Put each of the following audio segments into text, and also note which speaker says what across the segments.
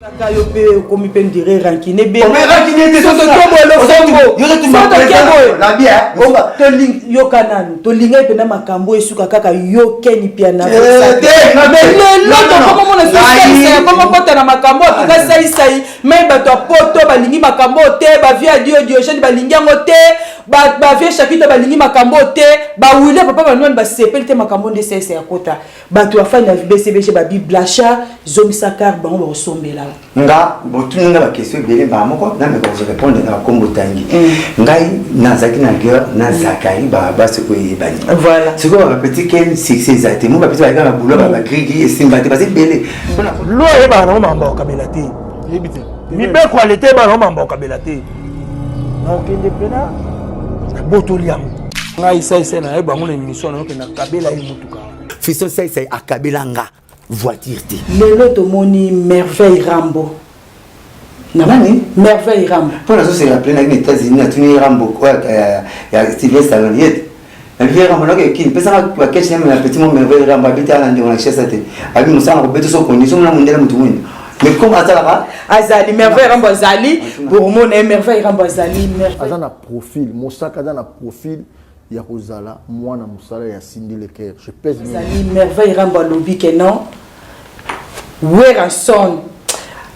Speaker 1: Yo pe komi pe ndire rankine be.
Speaker 2: Mais rankine te
Speaker 1: so to tobo le fongo.
Speaker 2: Yo tu m'as la bien.
Speaker 1: To ling yo kananu. To linga pe na makambo esuka kaka yo keni pia na. Mais le to comment on est comment kota na makambo ka sai mais ba to poto ba lingi makambo te ba via Diogène ba lingi ngo te ba via chapitre ba lingi makambo te ba wile papa ba nwana ba sepel te makambo de cesse ya kota. Ba to afanya BCBG ba bi blacha zomi sakar ba ngo sombela.
Speaker 2: Nga botunga ba question bele ba moko na me ko répondre na kombo tangi ngai nazaki na guerre na zakari ba se ko yebani
Speaker 1: voilà
Speaker 2: c'est quoi ba petit ken succès zate mo ba petit ba ga boulot ba grigi et simba te parce que bele
Speaker 3: lo e ba na mamba kabelati yebite mi be qualité ba na mamba kabelati na okende pena botoliam ngai sai na e ba ngone mission na okena kabela e mutuka
Speaker 2: fiso sai akabelanga voiture te
Speaker 1: lelo to moni merveille Rambo nani merveille Rambo
Speaker 2: pour la société appelée na États-Unis na tuni Rambo ya Steven Stallone merveille Rambo que qui pesa kwa kesho na petit mon merveille Rambo habita na ndio na chesa te abi musana ko beto so ko ni so na mundela mutu wini mais comme atala
Speaker 1: azali merveille Rambo azali pour mon merveille Rambo azali merveille
Speaker 4: azana profil Mosaka azana profil ya kozala mwana musala ya Cindy Lecker je pèse
Speaker 1: azali merveille Rambo lobi que non Weranson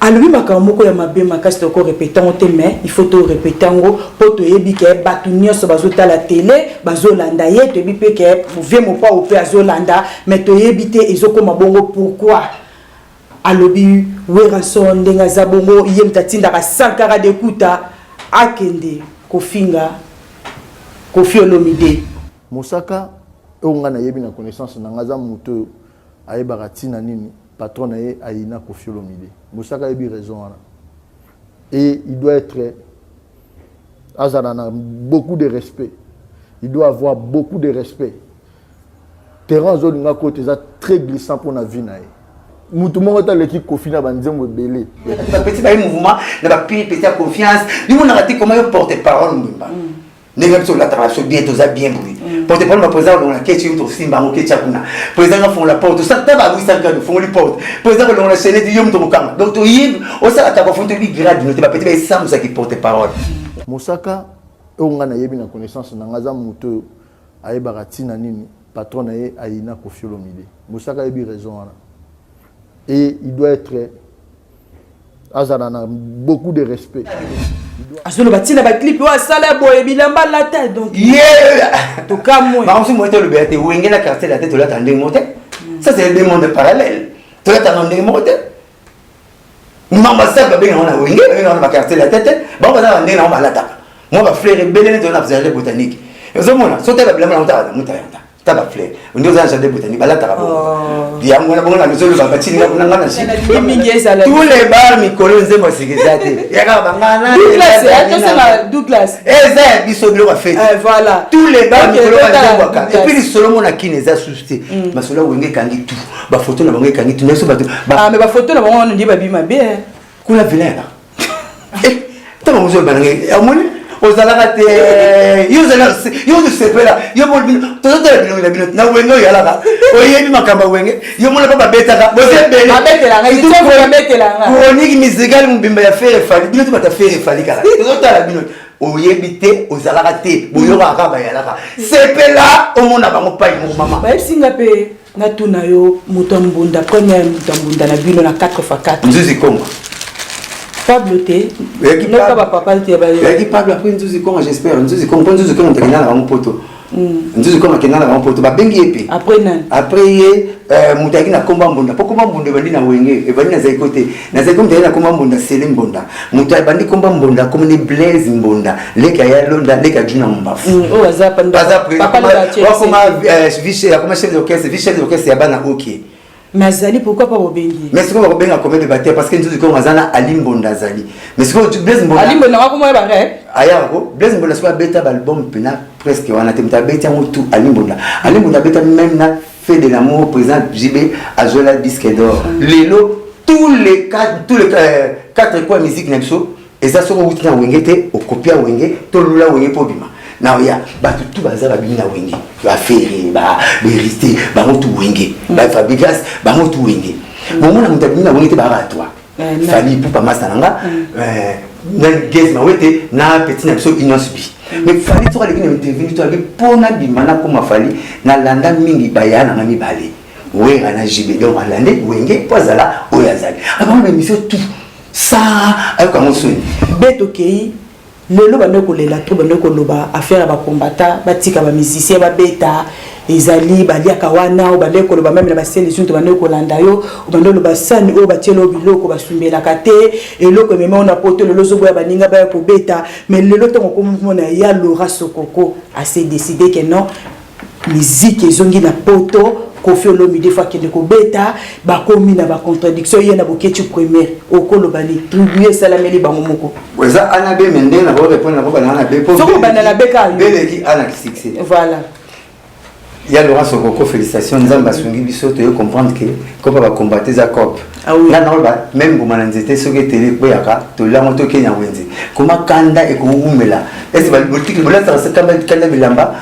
Speaker 1: alobi makambo ko ya mabe makasi to ko répéter on te mais il faut to répéter ngo poto yebi ke batu nyonso bazota la télé bazolanda ye to yebi pe ke vie mo pa o pe azolanda mais to yebi te ezokoma bongo pourquoi alobi Weranson ndenga za bongo yem tatinda ka sankara de kuta akende kofinga Koffi Olomide
Speaker 4: Mosaka onga na yebi na connaissance na ngaza muto ayebaka tina nini patron na ye aina Koffi Olomide Mosaka yebi raison wana et il doit être azana beaucoup de respect il doit avoir beaucoup de respect terrain zolinga côté ça très glissant pour na vie na ye mutu moko ta l'équipe Koffi na banzembo belé
Speaker 2: petit ba mouvement na ba petit confiance ni on a raté comment porter parole mbimba N'est-ce pas la transaction bien tous bien bruit. Porte parole président on la question to simba on ketia kuna. Président font la porte ça taba oui ça font les portes. Président on la chaîne de yom to kanga. Donc to yib au ça ta ba font bi grade ne pas peut-être ça ça qui porte parole.
Speaker 4: Mosaka onga na yebi na connaissance na ngaza muto ayebaka tina nini patron na ye aina Koffi Olomide. Mosaka yebi raison wana. Et il doit être azana beaucoup de respect.
Speaker 1: Azolo batina ba clip wa sala boye bilamba la tête donc to kamwe
Speaker 2: ba on se moite le bété wenge la carte la tête la tande monte ça c'est des mondes parallèles to la tande monte mamba ça ba bien on a wenge on a carte la tête ba ba na ndena on ba la tapa moi ba fleur belene to na bzale botanique ezo mona so te ba bilamba on ta mutayanta taba fleur ndio za jardin botanique ba la tapa bien on a bon la maison ba batini na kuna ngana shi tous les bars mikolo nzembo sikizate yaka bangana
Speaker 1: Douglas
Speaker 2: eza biso bilo ba fête
Speaker 1: voilà
Speaker 2: tous les bars mikolo nzembo ka et puis Solomon na kineza susté masolo wenge kangi tout ba photo na bango kangi tout neso ba
Speaker 1: mais ba photo na bango on dit ba bima bien
Speaker 2: kula vilena tama muzo banange amoni ozalaka te yo sepela yo molbino tozotala bilongi na bino na wenge oyo alaka oyebi makambo wenge yo mona pa babetaka chronique musicale mobimba ya fere fali bino to bata fere fali kaka tozotala bino oyebi te ozalaka te boyokaka bayalaka sepela omona bango pai mo mama
Speaker 1: bayesinga mpe natuna yo moto mbunda première moto mbunda na bino na 4x4
Speaker 2: nzuzi kongo
Speaker 1: Pablo te no ka papa te ba
Speaker 2: yaki Pablo après nzuzi kongo j'espère nzuzi kongo tekena na bango poto nzuzi kongo tekena na bango poto ba bengi epi
Speaker 1: après nan
Speaker 2: après ye mutaki na komba mbunda po komba mbunda bandi na wenge e bandi na zai côté na zai komba na komba mbunda sele mbunda mutu bandi komba mbunda comme ni Blaise mbunda leka ya londa leka juna mbafu
Speaker 1: o azapa
Speaker 2: papa wa koma vice ya koma chef d'orchestre ya bana OK
Speaker 1: mais Azali pourquoi pas Bobengi
Speaker 2: mais c'est quoi Bobengi a combien de batailles parce que nous disons azana Ali Mbonda Azali mais c'est quoi Blaise Mbonda
Speaker 1: Ali Mbonda ko moye ba re
Speaker 2: aya ko Blaise Mbonda soit beta album pena presque wana temta beta tout Ali Mbonda beta même na fait de l'amour président JB Azola disque d'or lelo tous les quatre quoi musique naxo et ça soko wutina wengete o copia wenge to lula wenge po bima na ya ba tout bazala bina wenge ba fere ba beriste ba motu wenge ba fabrikas ba motu wenge momona mutabina wenge te ba ratwa Fali pour pas masananga na gez mawete na petit na biso inosbi mais fali to ali kina intervenir to ali pona bimana ko mafali na landa mingi bayana ngami bale wenga na jibe donc alande wenge pozala oyazali avant l'émission tout ça avec comment sonne
Speaker 1: beto kei lelo bandeko lela to bandeko loba affaire ba combattant batika ba musicien ba beta ezali baliaka wana bandeko loba même na ba scène junto bandeko landa yo bandeko loba sani o batielo biloko basumbela kate eloko mema on a poto lelo zo boya baninga ba ko beta mais lelo to ko mona ya Laura Sokoko a s'est décidé que non musique ezongi na poto Kofi Olomide fois qu'il ko beta ba komi na ba contradiction yena boketu première okolo bali tribuer salameli bango moko
Speaker 2: weza ana be mende na bo répondre na bo na be po
Speaker 1: soko bana la beka
Speaker 2: bele ki ana ki succès
Speaker 1: voilà
Speaker 2: il y a Laura Sokoko félicitations nzamba sungi biso to comprendre que ko ba combattre za cop là non ba même pour mananzete soki télé boyaka to la moto Kenya wenzi kuma kanda e ko umela est-ce ba politique bola ça kanda bilamba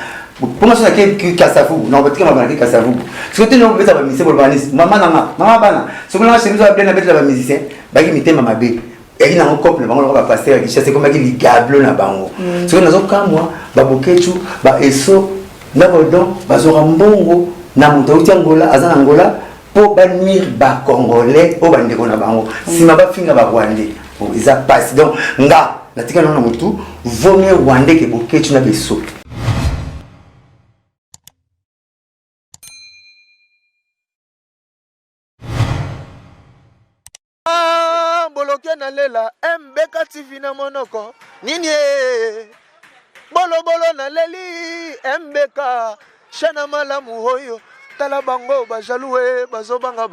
Speaker 2: comment ça que Kassavou non parce que ma banque Kassavou ce que tu n'as pas mis c'est pour banis maman bana ce que là chez nous a bien avec la musicien ba qui mité mama bé et il a un couple bango va passer à c'est comme il gablo na bango ce que nazo ka moi ba bokechu ba eso na bodon ba zora mbongo na muto uti Angola azana Angola pour bannir ba congolais au bandeko na bango si ma ba finga ba rwandais bon ils a passé donc nga na tika na mutu vaut mieux rwandais que bokechu na beso.
Speaker 5: Boloke na lela MBK TV na monoko nini bolo na leli MBK shana malamu hoyo tala bango ba jaloue bazo banga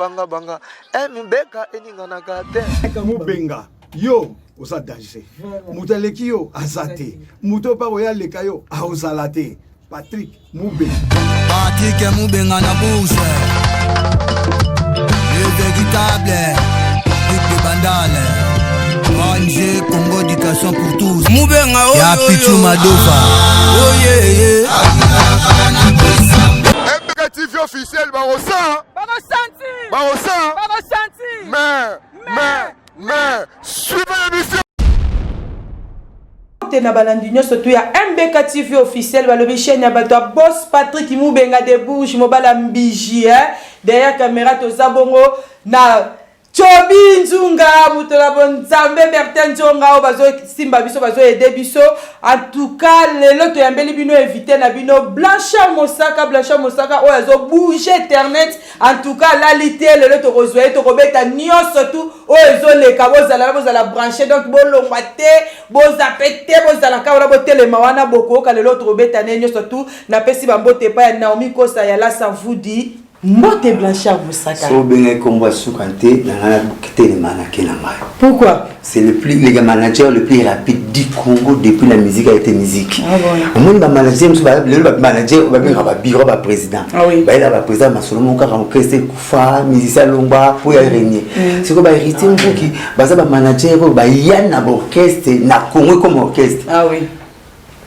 Speaker 5: MBK eninga na kate
Speaker 6: Mubenga yo osa danger mutaleki yo azate muto pa oya leka yo aozalate Patrick
Speaker 7: Mubenga na bouche le véritable Bandale Manger Congo éducation pour tous Mubenga oh ya Pichu Madofa oh yeah
Speaker 5: MBK TV officiel barosa mais suivez l'émission
Speaker 1: na balandi nyonso to ya MBK TV officiel balobi chaîne ya bato boss Patrick Mubenga de bouche mobala mbiji derrière caméra to zabongo na Chobi Nzunga mutola bonzambe Bertin Nzonga bazo simba biso bazo aider biso en tout cas lelo to yambeli bino éviter na bino Blanchard Mosaka o azo bouger internet en tout cas la lité lelo to rezoyer to robeta nyonso tout o ezo le kabo zala brancher donc bolongwa te bozapete bozala ka wala botelema wana boko ka lelo to robeta nyonso tout na pesi bambote pa ya Naomi Kosa ya la Savoudi Mbote Blanchard Mosaka.
Speaker 2: So bien combat soukante na quitter les mannequins na mai.
Speaker 1: Pourquoi?
Speaker 2: C'est le manager le plus rapide du Congo depuis la musique a été musique.
Speaker 1: Ah bon.
Speaker 2: Moi le manager le manager va bien va bureau va président.
Speaker 1: Ah oui.
Speaker 2: Ba il va président masolomo ka orchestre kufa musicien lomba pour y régner. C'est quoi ba héritier qui ba za ba manager ba yana ba orchestre na Congo comme orchestre.
Speaker 1: Ah oui.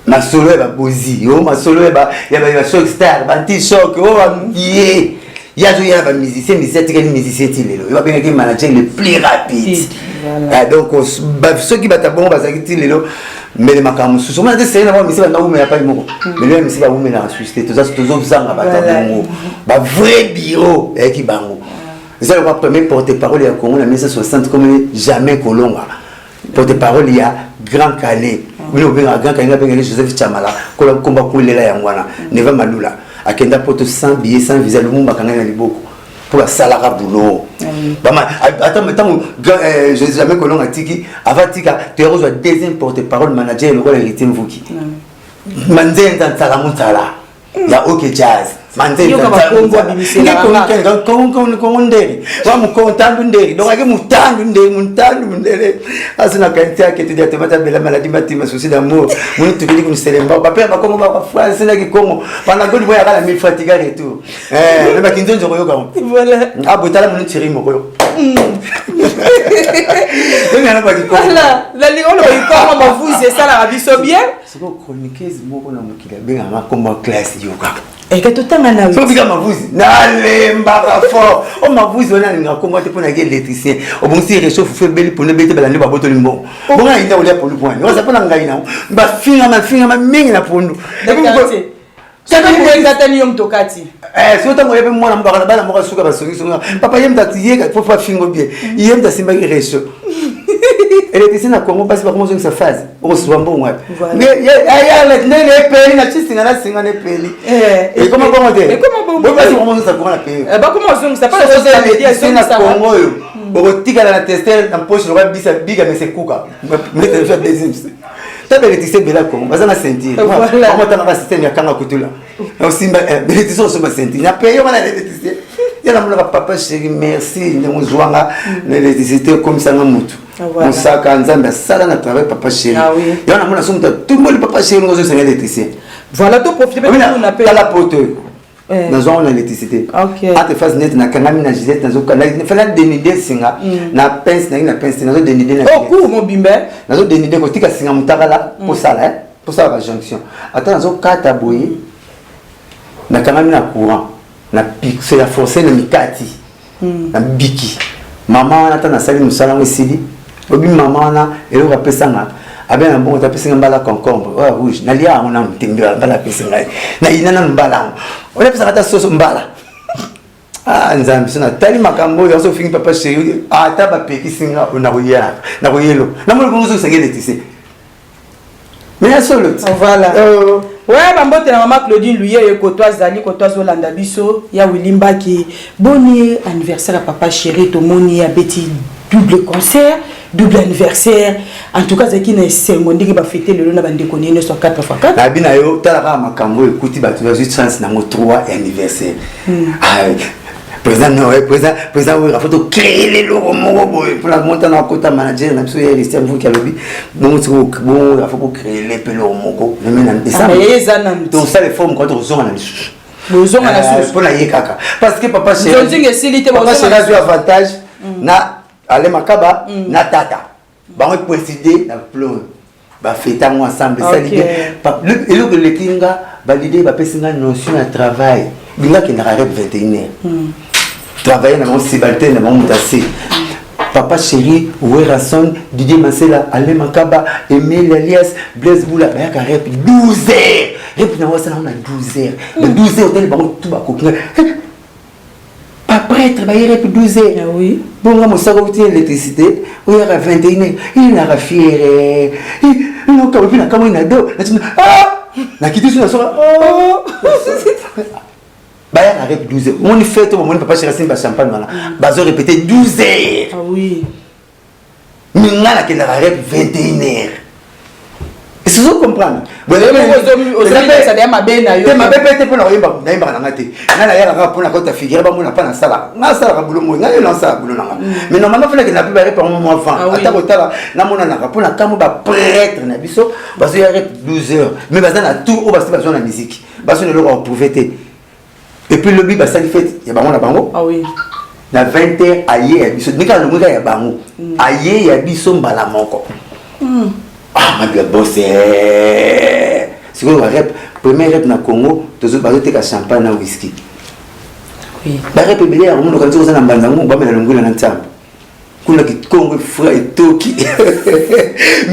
Speaker 2: Ma solo ba bozi, oh ma solo ba ya ba shock star, ba anti-shock, oh yeah. Il y a des musiciens il va bien être manager le plus rapide. Voilà. Donc ceux qui battent bon mais les macames sous moi c'est là mais c'est pas où mais pas moko mais là mais c'est pas où mais la société tout ça tous autres ça battre bon ba vrai bio et qui bango c'est le premier porte-parole ya Congo la 1960 comme jamais Kolonga porte-parole il y a Grand Calais oui on Grand Calais avec Joseph Chamala combat pour les là yangwana Neva Malula akenda poto sans billet sans visa le mumba kangana liboko pour la salara boulot bama attends je jamais Kolonga tiki avatika tu reçois deuxième porte-parole manager le rôle héritier mvuki manzenda tsala ya OK jazz manzenda nderi wa mukontandu nderi donc ake mutandu nderi asina kanti yake tu diate mata bela maladie matima souci d'amour mon tu dis que nous célébrer papa ba kongo ba France na ki kongo pendant que boya kala mille fatigue et tout le bakinzo nzo yoka
Speaker 1: voilà
Speaker 2: abotala mon tiri moko voilà
Speaker 1: la ligue on le comment ma vous c'est ça la biso bien
Speaker 2: c'est quoi chroniqueuse moko na mokila benga ma comme classe yoka
Speaker 1: Et que tout le temps, on
Speaker 2: so bika mavuzi nalemba fort o mavuzi wana ninga kongo te pona ke électricien o bon si réchauffe fait beli pour ne bete balande ba botoli mbo bonga ina olia pour le point on ça pona ngai na ba finga ma mingi na pondu
Speaker 1: c'est comme pour ngatani yom tokati
Speaker 2: so tango yebe mwana mbaka bana moka suka ba songi songa papa yem tatiye faut pas fingo bien yem ta simba réchauffe électricien na Congo passe pas comment ça phase on se voit bon ouais mais ya le ne peli na chisinga na singa ne peli et comment on dit bon parce comment ça prend la paix
Speaker 1: bah comment ça pas la média
Speaker 2: c'est na Congo yo botika na tester na poche le bisa biga mais c'est kuka mais c'est déjà deuxième ta électricien bela Congo baza na sentir comment ta na système ya kanga kutula aussi électricien so ba sentir na payer on a l'électricien ya na mona papa chéri merci ne muzwanga l'électricité comme ça na mutu Moussaka Nzamba sala na travail papa chéri. Il y en a mon assume tout le monde papa chéri nous sommes électriciens.
Speaker 1: Voilà tout profiter pour nous appelle
Speaker 2: la pote. Nous avons l'électricité. OK. À te phase net na kangami na gisette na zoka. Il fallait dénider singa na pince na pince na zo dénider na.
Speaker 1: Oh court mon bimbe.
Speaker 2: Na zo dénider ko tika singa mutakala pour ça là pour ça la jonction. Attends na zo kata boye. Na kangami na courant. Na pique c'est la forcer na mikati. Na biki. Maman attend na sali musala ngosili. Obi maman na elo ka pesanga abena bon ta pesanga mbala concombre wa rouge na lia on a mtembe mbala pesanga na ina na mbala on a pesanga ta sauce mbala nzambi sona tali makambo yo so fingi papa chéri ata ba peki singa na kuyela na kuyelo na mo ko so sengele tisi mais solo
Speaker 1: voilà ouais bambote na maman Claudine Louye et Kotoise Zali Kotoise Olanda biso ya Wilimba qui boni anniversaire à papa chéri to moni a beti double concert double anniversaire en tout cas c'est qui n'est semondi qui va fêter le na bande konene sur 4x4
Speaker 2: na bina yo tala makambo ekuti ba tu juste chance na mo 3 anniversaire président non président oui il faut créer les logos pour la monter dans côté manager na biso ya Christian vous qui a lobby bon il faut créer les pelos moko même en décembre donc ça les formes quand on zone na lisusu
Speaker 1: bozonga na lisusu
Speaker 2: pour la yekaka parce que papa chéri
Speaker 1: zonzinga silité
Speaker 2: papa chéri a avantage na ale makaba na tata bango coïncider na plan ba fêter ensemble ça l'idée et le kinga ba l'idée ba pesinga notion à travail binga qui na rêve 21h travailler na mon sibalté na mon tassé papa chéri Werason Didier Masela ale makaba Emile alias Blaise Boula ba ka rep 12h rep na wasa na 12h le 12h hôtel bango tout ba kokinga pas prêtre ba rep 12h
Speaker 1: oui
Speaker 2: bon nga mosaka uti électricité o ya 21h il na fier il no ka bina kama ina do na kiti sur na soka bah il arrête 12h on fait mon papa chéri simba champagne voilà bazo répéter 12h
Speaker 1: ah oui
Speaker 2: minga na kenda arrête 21h et c'est ça comprendre
Speaker 1: voilà ça des mabena yo
Speaker 2: ma bébé te pona yemba na yemba na ngate na na yara pona ko ta figure ba mona pa na sala na sala ka bulo mo na yo na sala bulo na mais normalement fallait que na pu bare par un moment avant ata ko tala na mona na pona kamo ba prêtre na biso bazo y arrête 12h mais baza na tout au basi bazo na musique bazo ne lo pauvreté. Et puis le biba ça fait ya bango na bango
Speaker 1: ah oui
Speaker 2: na 20h aye biso nika lo muka ya bango aye ya biso mbala moko ah ma bien bossé c'est quoi rap premier rap na Congo tozo bazo te ka champagne na whisky
Speaker 1: oui
Speaker 2: ba rap belé ya muno kanzo za na mbanzango ba mela ngula na ntambo kuna ki Congo fra etoki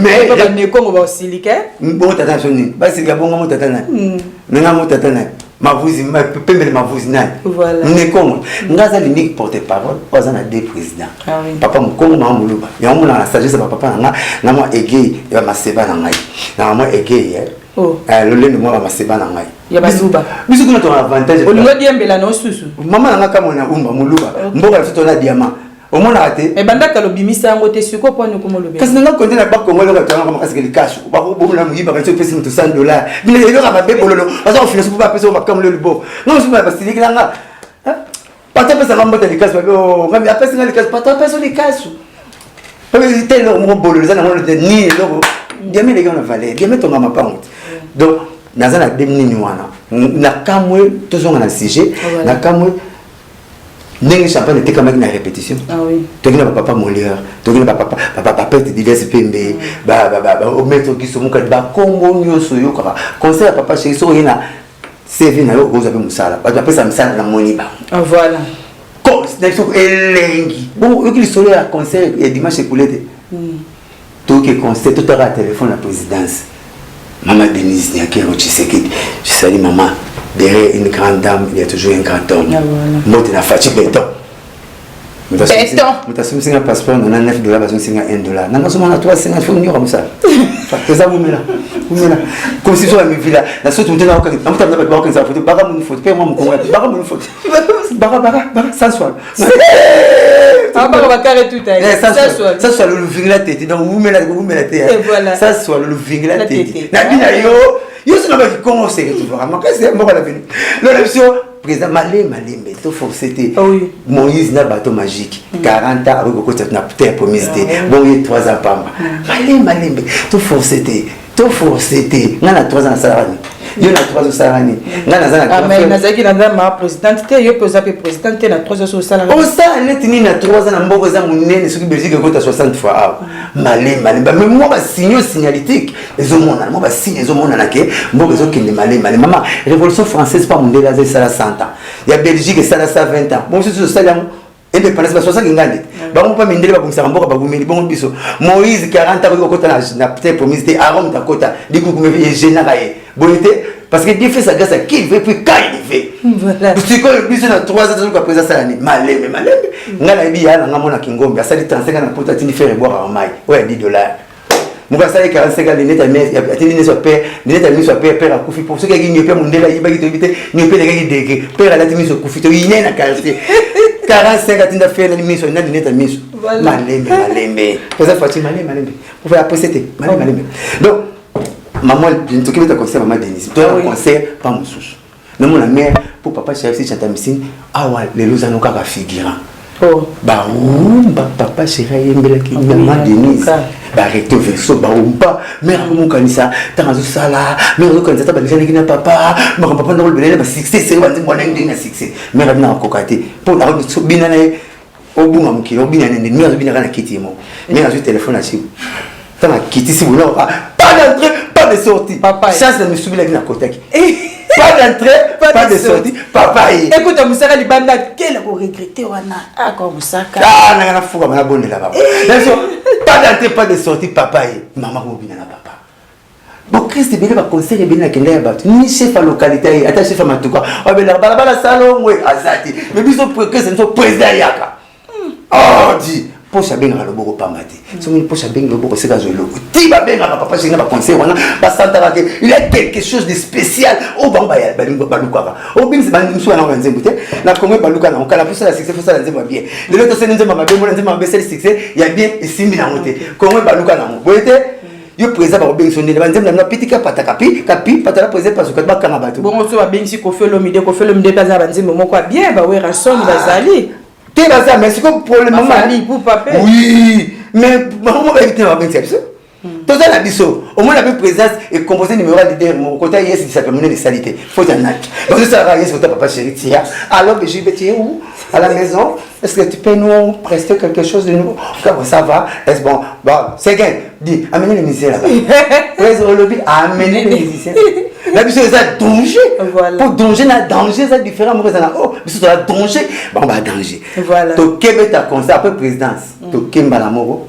Speaker 2: mais
Speaker 1: ba ne Congo ba silike
Speaker 2: bon tata soni ba silika bongo mo tata na nga mo tata na mavuzi pembele mavuzi nani
Speaker 1: voilà
Speaker 2: Congo ngaza l'unique porte-parole aux ana deux présidents papa Mukongo ma muluba ya mona na sagesse papa na moi égay ya maseba na ngai na moi égay le lendo moi maseba na ngai
Speaker 1: ya baluba
Speaker 2: biso kuna to avantage
Speaker 1: olingo diembela no susu
Speaker 2: mama na kama na umba muluba mboka fito na diamant au monde arrêté
Speaker 1: et bandaka lobimisa ngo te suko po no komo lobe
Speaker 2: kasi nga konte na ba Congo lo ka tanga kama kasi ke cash ba ko bomula muyiba ka pesi mutu $100 bile le ka ba bebololo baza ko finance ba pesi ba comme le bo non je ba stili kilanga pata pesa ngamba te cash ba o ngami apesi ngali cash pata pesa ni cash pa be te lo mo bololo za na mo de ni lo diamé les gars na valeur diamé to ngama pa mutu donc nazana dem nini wana na kamwe to zonga na sujet na kamwe Nengi champagne était quand même une répétition.
Speaker 1: Ah oui.
Speaker 2: Tu as papa Molière, tu as papa Pete divers PMB, au maître qui se mouka ba Congo nyoso yo kaka. Conseil à papa chez so yena CV na yo oza pe musala ba pesa musala na moni ba
Speaker 1: voilà
Speaker 2: comme c'est ça elengi bon yo ki lisolo ya concert et dimanche écoulé tout que concert tout à téléphone la présidence maman Denise Nyakero Tshisekedi je salue maman derrière une grande dame il y a toujours un grand homme moi de la fatigue béton mutasumi singa passeport na $9 bazon singa $1 nanga soma na 350 faut venir comme ça ça vous met là comme si sur la villa la sorte de na okanga amuta na ba okanga photo baka mun photo pe moi mon baka mun photo baka ça soit
Speaker 1: baka carré tout
Speaker 2: ça soit le vingla tête donc vous met la tête ça soit le vingla tête na bina yo c'est là qui commence vraiment qu'est-ce que moi la venue l'élection président Malembe to forcété Moïse na bateau magique 40 ans avec côté na terre promesité bon il 3 ans pamba Malembe to forcété ngana 3 ans salarié yo na 3 ans salarié ngana za
Speaker 1: na mais nazaki na ma présidente te yo posa pe présidente na 3 ans salarié
Speaker 2: o ça netini na 3 ans na mboko za munene soki Belgique kota 60 fois Malembe mais moi ba signaux signalétique ezomona moi ba signe ezomona na ke mboko ezokende Malembe maman révolution française pas mondela za sala 100 ans ya Belgique sala 120 ans bon c'est ça là indépendance ba 60 ngande ba mo pa mindele ba kumisa mboka ba gumeli bon biso Moïse 40 ans ko kota na peut-être promesité Aaron ta kota diku kumevi général bonité parce que Dieu fait sa grâce à qui il veut puis quand il veut voilà tu connais biso na 3 ans ko présenter ça ni Malembe ngala bi ya na mona kingombe asali 35 na pota tini faire boire en mai ouais $10 muka sali 45 ans net à mais atini ne soit père net à soit père à kufi pour ceux qui n'y pas mondela yiba ki tobité n'y pas les degré père à la tini so kufi to yine na qualité 45 ans tinda faire na mission na net à mission Malembe ça fait Malembe pour faire après c'était Malembe donc maman je ne t'occupe de conseil maman Denise toi un conseil pas mon sous non mon mère pour papa chef si chanta missing ah ouais les loza no kaka figurant ba papa chérie yembela ki maman Denise ba recto verso ba umba mère mon kanisa tanzo sala mère mon kanisa ta ba lejana kina papa ma papa no belele ba 60 c'est ba ndimo ndenge na 60 mère na kokate pour la bina na obunga mukiro bina nende mère bina kana kiti mo mère sur téléphone à si tana kiti si boulot pas d'entrée pas de sortie chance de me subir la vie à côté pas d'entrée pas de sortie papa
Speaker 1: écoute musaka libanda quel ko regretter wana akwa musaka
Speaker 2: na fuka na bonne là baba pas d'entrée pas de sortie papa maman ko bina na papa bon Christ bele ba conseil bina kende ya batu ni chef à localité ata chef à matuka obela bala salon we azati mais biso que c'est notre président yaka oh dit pocha benga le boko pamati somi pocha benga le boko c'est ka zolo ti ba benga papa chéri na ba conseil wana ba santara que il y a quelque chose de spécial au bamba ya balingo baluka au bim se bandi mso na wanze mbute na komwe baluka na okala pocha la succès pocha la nzema bien de l'autre c'est nzema mabe mo nzema mabe c'est succès il y a bien isimbi na moté komwe baluka na mo boete yo président ba benga sonde ba nzema na pitika pataka kapi patala président parce que ba kanga bato
Speaker 1: bon so ba benga si ko felo mide pas za ba nzema moko bien ba we rason bazali
Speaker 2: mais c'est quoi problème
Speaker 1: pour papa
Speaker 2: oui mais maman va éviter ma bonne exception tout ça la biso au moins la présence et composé numéro leader mon côté yes ça peut mener des saletés faut un acte parce que ça va yes votre papa chéri tia alors que j'ai bêté où à la maison est-ce que tu peux nous prester quelque chose de nouveau comment ça va est-ce bon c'est gain dis amenez les musiciens là-bas présent au lobby amenez les musiciens la biso c'est danger pour danger na danger c'est différent moi ça oh biso ça danger bon bah danger
Speaker 1: voilà
Speaker 2: to kebe ta conseil après présidence to kemba la moro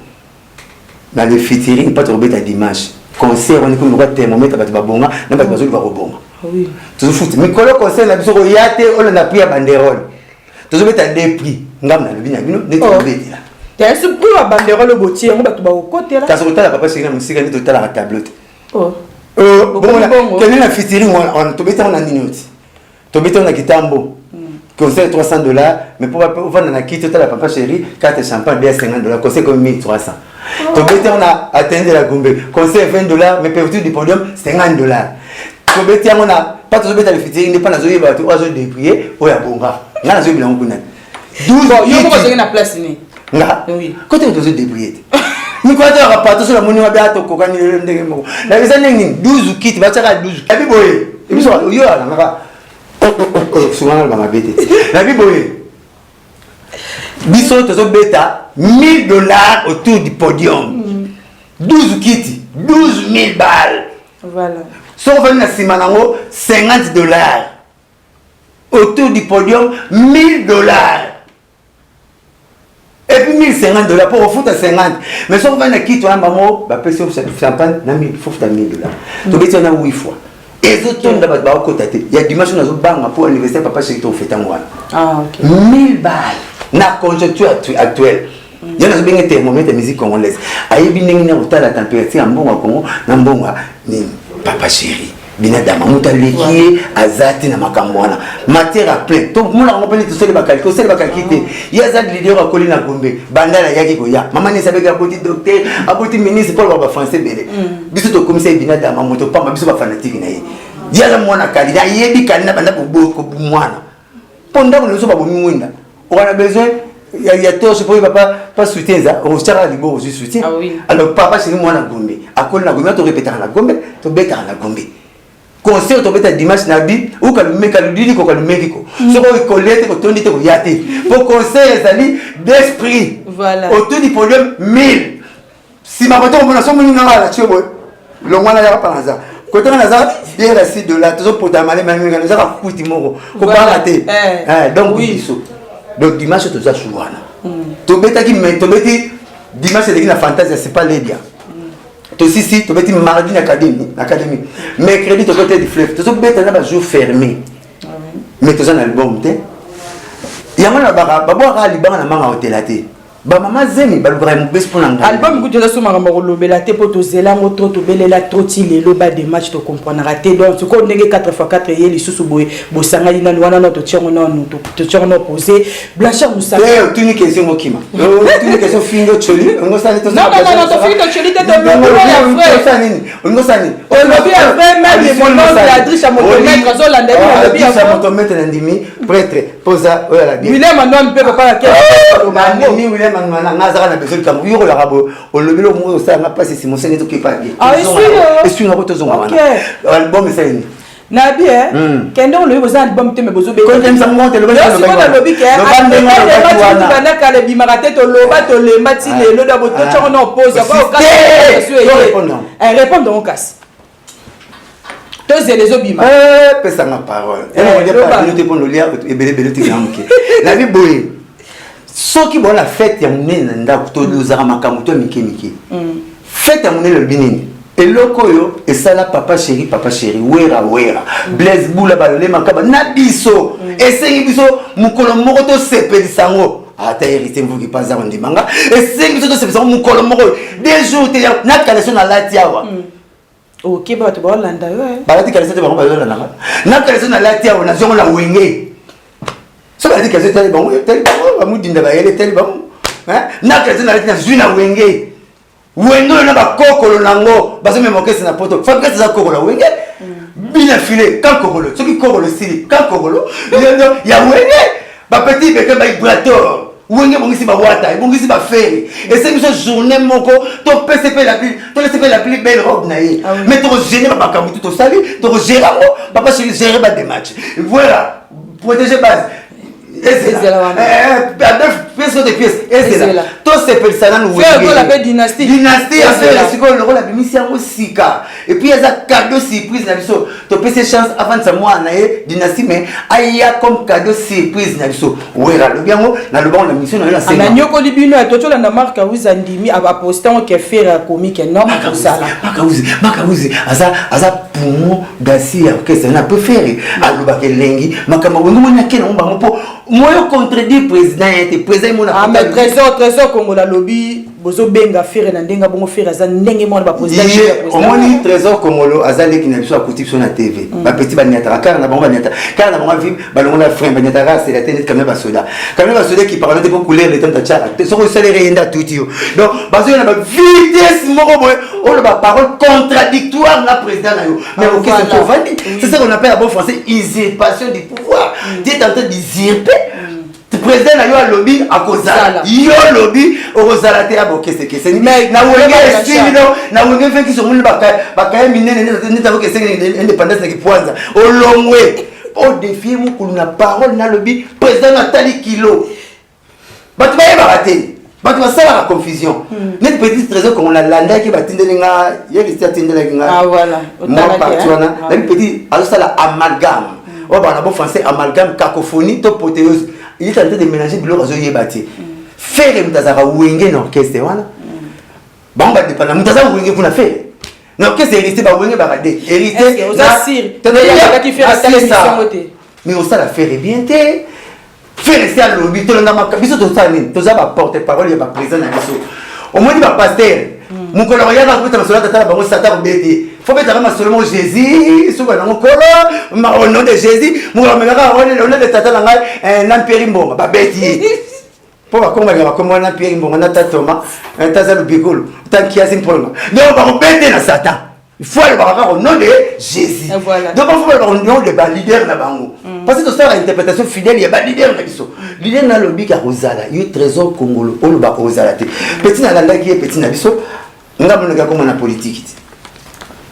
Speaker 2: dans le featuring pas trop bête dimanche concert on est comme le thermomètre ba bonga na ba bazoli ba robonga
Speaker 1: oui
Speaker 2: tout foot mais quand le concert na biso yate on a pris à banderole tout bête des prix ngam na lobi na bino ne to bête là
Speaker 1: ya ce prix à banderole botier on ba to ba côté là
Speaker 2: ta sota papa c'est na musika ni to tala la tablette
Speaker 1: bon
Speaker 2: quel est la featuring on to bête on a nini to bête on a kitambo conseil $300 mais pour vendre na kit total papa chéri 4 champagne bien $50 conseil comme 1300 to bête on a atteindre la gombe conseil $20 mais perdu du podium $50 to bête on a pas to bête le featuring n'est pas na zoye ba to azo déprier o ya bonga ngana zo bilango kuna
Speaker 1: 12 yo ko zo na place ni
Speaker 2: nga oui côté to zo déprier ni quoi tu as pas tout sur la moni wa ba to ko kan ni ndenge mo la bisa nini 12 kit ba tsaka 12 abi boye ebiso yo ala ngaka souvent on va m'abêter la vie boye biso tozo beta $1000 autour du podium 12 kits 12 000 balles
Speaker 1: voilà
Speaker 2: Sauf un simanango, $50. Autour du podium, $1000. Et puis $1050 pour au foot à 50. Mais sauf un qui toi, maman, bah, peut-être que ça champagne, il faut $1000. Tu peux dire 8 fois. Et les autres, il y a du match dans le banc pour l'université, papa, c'est tout fait en moi.
Speaker 1: Ah, ok.
Speaker 2: 1000 balles. Dans la conjoncture actuelle. Il y a un thermomètre de musique congolaise. Il y a la température en bon Congo, papa chéri. Binadama mutaleki azati na makamwana matière à plein tout le monde a compris tout ça les bakalité il y a ça de leader à Colina Gombe bandala yaki goya maman ne savait qu'à petit docteur à petit ministre pour le français belé biso to commissaire binadama moto pamba biso ba fanatique na ye il y a la mwana kali na yebi kana banda boko mwana ponda ko so ba bomi mwinda on a besoin il y a tout ce pour papa pas soutien ça on sera libre aussi soutien alors papa c'est moi na Gombe à Colina Gombe to répéter na Gombe to beta na Gombe concert to beta dimanche na bi ou ka le meka le didi ko ka le mekiko so ko collecte ko tondi te ko yate pour concert ezali d'esprit
Speaker 1: voilà
Speaker 2: autour du podium 1000 si ma bato mona so muninga la chebo lo mwana ya pa naza ko tona naza bien assis de là toujours pour tamale même naza ka kuti moko ko ba rater donc oui donc dimanche to za chouana to beta ki me to beti dimanche de na fantasy c'est pas les dia aussi si tu veux mardi académie mercredi tu peux être du fleuve tu peux être là jour fermé mais tu as un album il y a un baba liban na manga hotelate ba mama zemi ba vraiment best pour l'anglais
Speaker 1: album que tu as soma ngamba lobela te poto zela ngoto to belela troti lelo ba des matchs to comprendre raté donc tu ko ndenge 4x4 ye li susu boy bo sanga lina wana no to tchongo no to tchongo posé blanchard musa
Speaker 2: tu ni question mokima tu ni question fingo choli on sali to
Speaker 1: non to fingo choli te to lobi ya frère
Speaker 2: on sali
Speaker 1: on lobi ya frère même mon nom de Adriche à motomètre zo landa ni lobi ya
Speaker 2: frère motomètre ndimi prêtre posa oya la bien
Speaker 1: William non peut pas la
Speaker 2: ni William ngazaka na besoin comme yoko la rabo o lobelo mo ça nga passer si mon seigneur qui pas bien
Speaker 1: ah
Speaker 2: et suis ngabo to zonga wana album c'est ni
Speaker 1: na bien kendo le boza album te me bozo be
Speaker 2: quand j'aime ça monte le
Speaker 1: lobi ke bana kale bimarate to loba to le mati le lo da boto chongo no pose ko ka répondre on casse tous les obima
Speaker 2: pesa ma parole et on dit pas minute pour nous lire et belé ti ngamuke la vie boye soki bona fête ya munene ndako to dozara makambo to miki fête ya munene le binini eloko yo esala papa chéri wera blaise bula balole makaba na biso esengi biso mukolo moko to sepelisango ata hérité mvuki paza ndimanga esengi biso to sepelisango mukolo moko des jours te na kalation na lati awa
Speaker 1: OK ba to ba landa yo
Speaker 2: balati kalation te ba ba landa na kalation na lati awa na zongo na wenge so ba dit que c'était bon ba mudinda ba yele tel bon hein na que na na zuina wenge na ba kokolo nango ba se me moke na poto fa que ça kokolo wenge bina filé quand kokolo ce qui kokolo sili quand kokolo ya wenge ba petit beke ba vibrateur wenge bongisi ba wata bongisi ba fer et c'est une journée moko to PCP la plus belle robe na yi mais to gêner ba kamutu to sali to gérer papa chéri gérer ba des matchs voilà protéger base pièces de pièces et c'est là tout c'est personnel ou
Speaker 1: la dynastie
Speaker 2: c'est quoi le rôle la mission aussi et puis il y a cadeau surprise na biso to pese chance avant ça moi na dynastie mais aya comme cadeau surprise na biso wera le bien na le bon la mission na
Speaker 1: c'est na nyoko libino to chola na marque uza ndimi aba poster on ke faire comique non pour ça
Speaker 2: makauzi aza pour d'acier que ça na peut faire aloba ke lengi makama wengi mona ke na mba mopo moi contredit président était président mon
Speaker 1: ah mais trésor Congo la lobby bozo benga faire na ndenga bongo faire za ndenge mo ba président
Speaker 2: au moins trésor Congolo azali ki na biso akuti biso na TV ba petit ba nyata car na bongo ba nyata car na bongo vivre ba longo la frère ba nyata ra c'est la tête quand même ba soda qui parle de pour couler les temps de tchara so ko salaire inda tutio donc bazo na ba vitesse moko boy on ba parole contradictoire na président na yo mais OK c'est ça qu'on appelle en bon français usurpation du pouvoir tu es en train d'usurper président na yo a lobby a kozala yo lobby o kozala te aboke c'est mais na wenge sino na wenge fait qui sont mun bakaya minene ne tavo que c'est indépendance na kipwanza o longwe o défier mu kuluna parole na lobby président na tali kilo batu ba yeba raté bato basala la confusion net petite raison qu'on a landa qui batindeli nga yeki atindeli nga
Speaker 1: ah voilà
Speaker 2: moi parti wana la petit azosala amalgame on va en français amalgame cacophonie to potéose il est en train de mélanger biloko azoyebati faire mutazaka wenge na orchestre wana bamba dépend mutazaka wenge kuna faire na orchestre hérité ba wenge ba kade hérité
Speaker 1: qui fait la télévision moté
Speaker 2: mais on ça la faire bien té faire rester à lobby to na makabiso to ça ni to za ba porte parole ya ba président na biso au moins ba pasteur mon collègue ya na kuta masola tata bango sata robeti faut mettre ma seulement Jésus so ba na mokolo au nom de Jésus mon collègue ka on le tata na ngai n'empire mbonga ba beti pour ba komba ba komba na empire mbonga na tatoma taza le bikolo tanki asim problème donc ba robeti na satan il faut aller voir au nom de Jésus.
Speaker 1: Voilà.
Speaker 2: Donc il faut aller au nom de ba leader na bango. Parce que c'est ça l'interprétation fidèle, il y a ba leader na biso. Leader na lobby ka Rosala, il trésor congolo, on ba Rosala te. Petit na landa qui est petit na biso, ngam na comme na politique.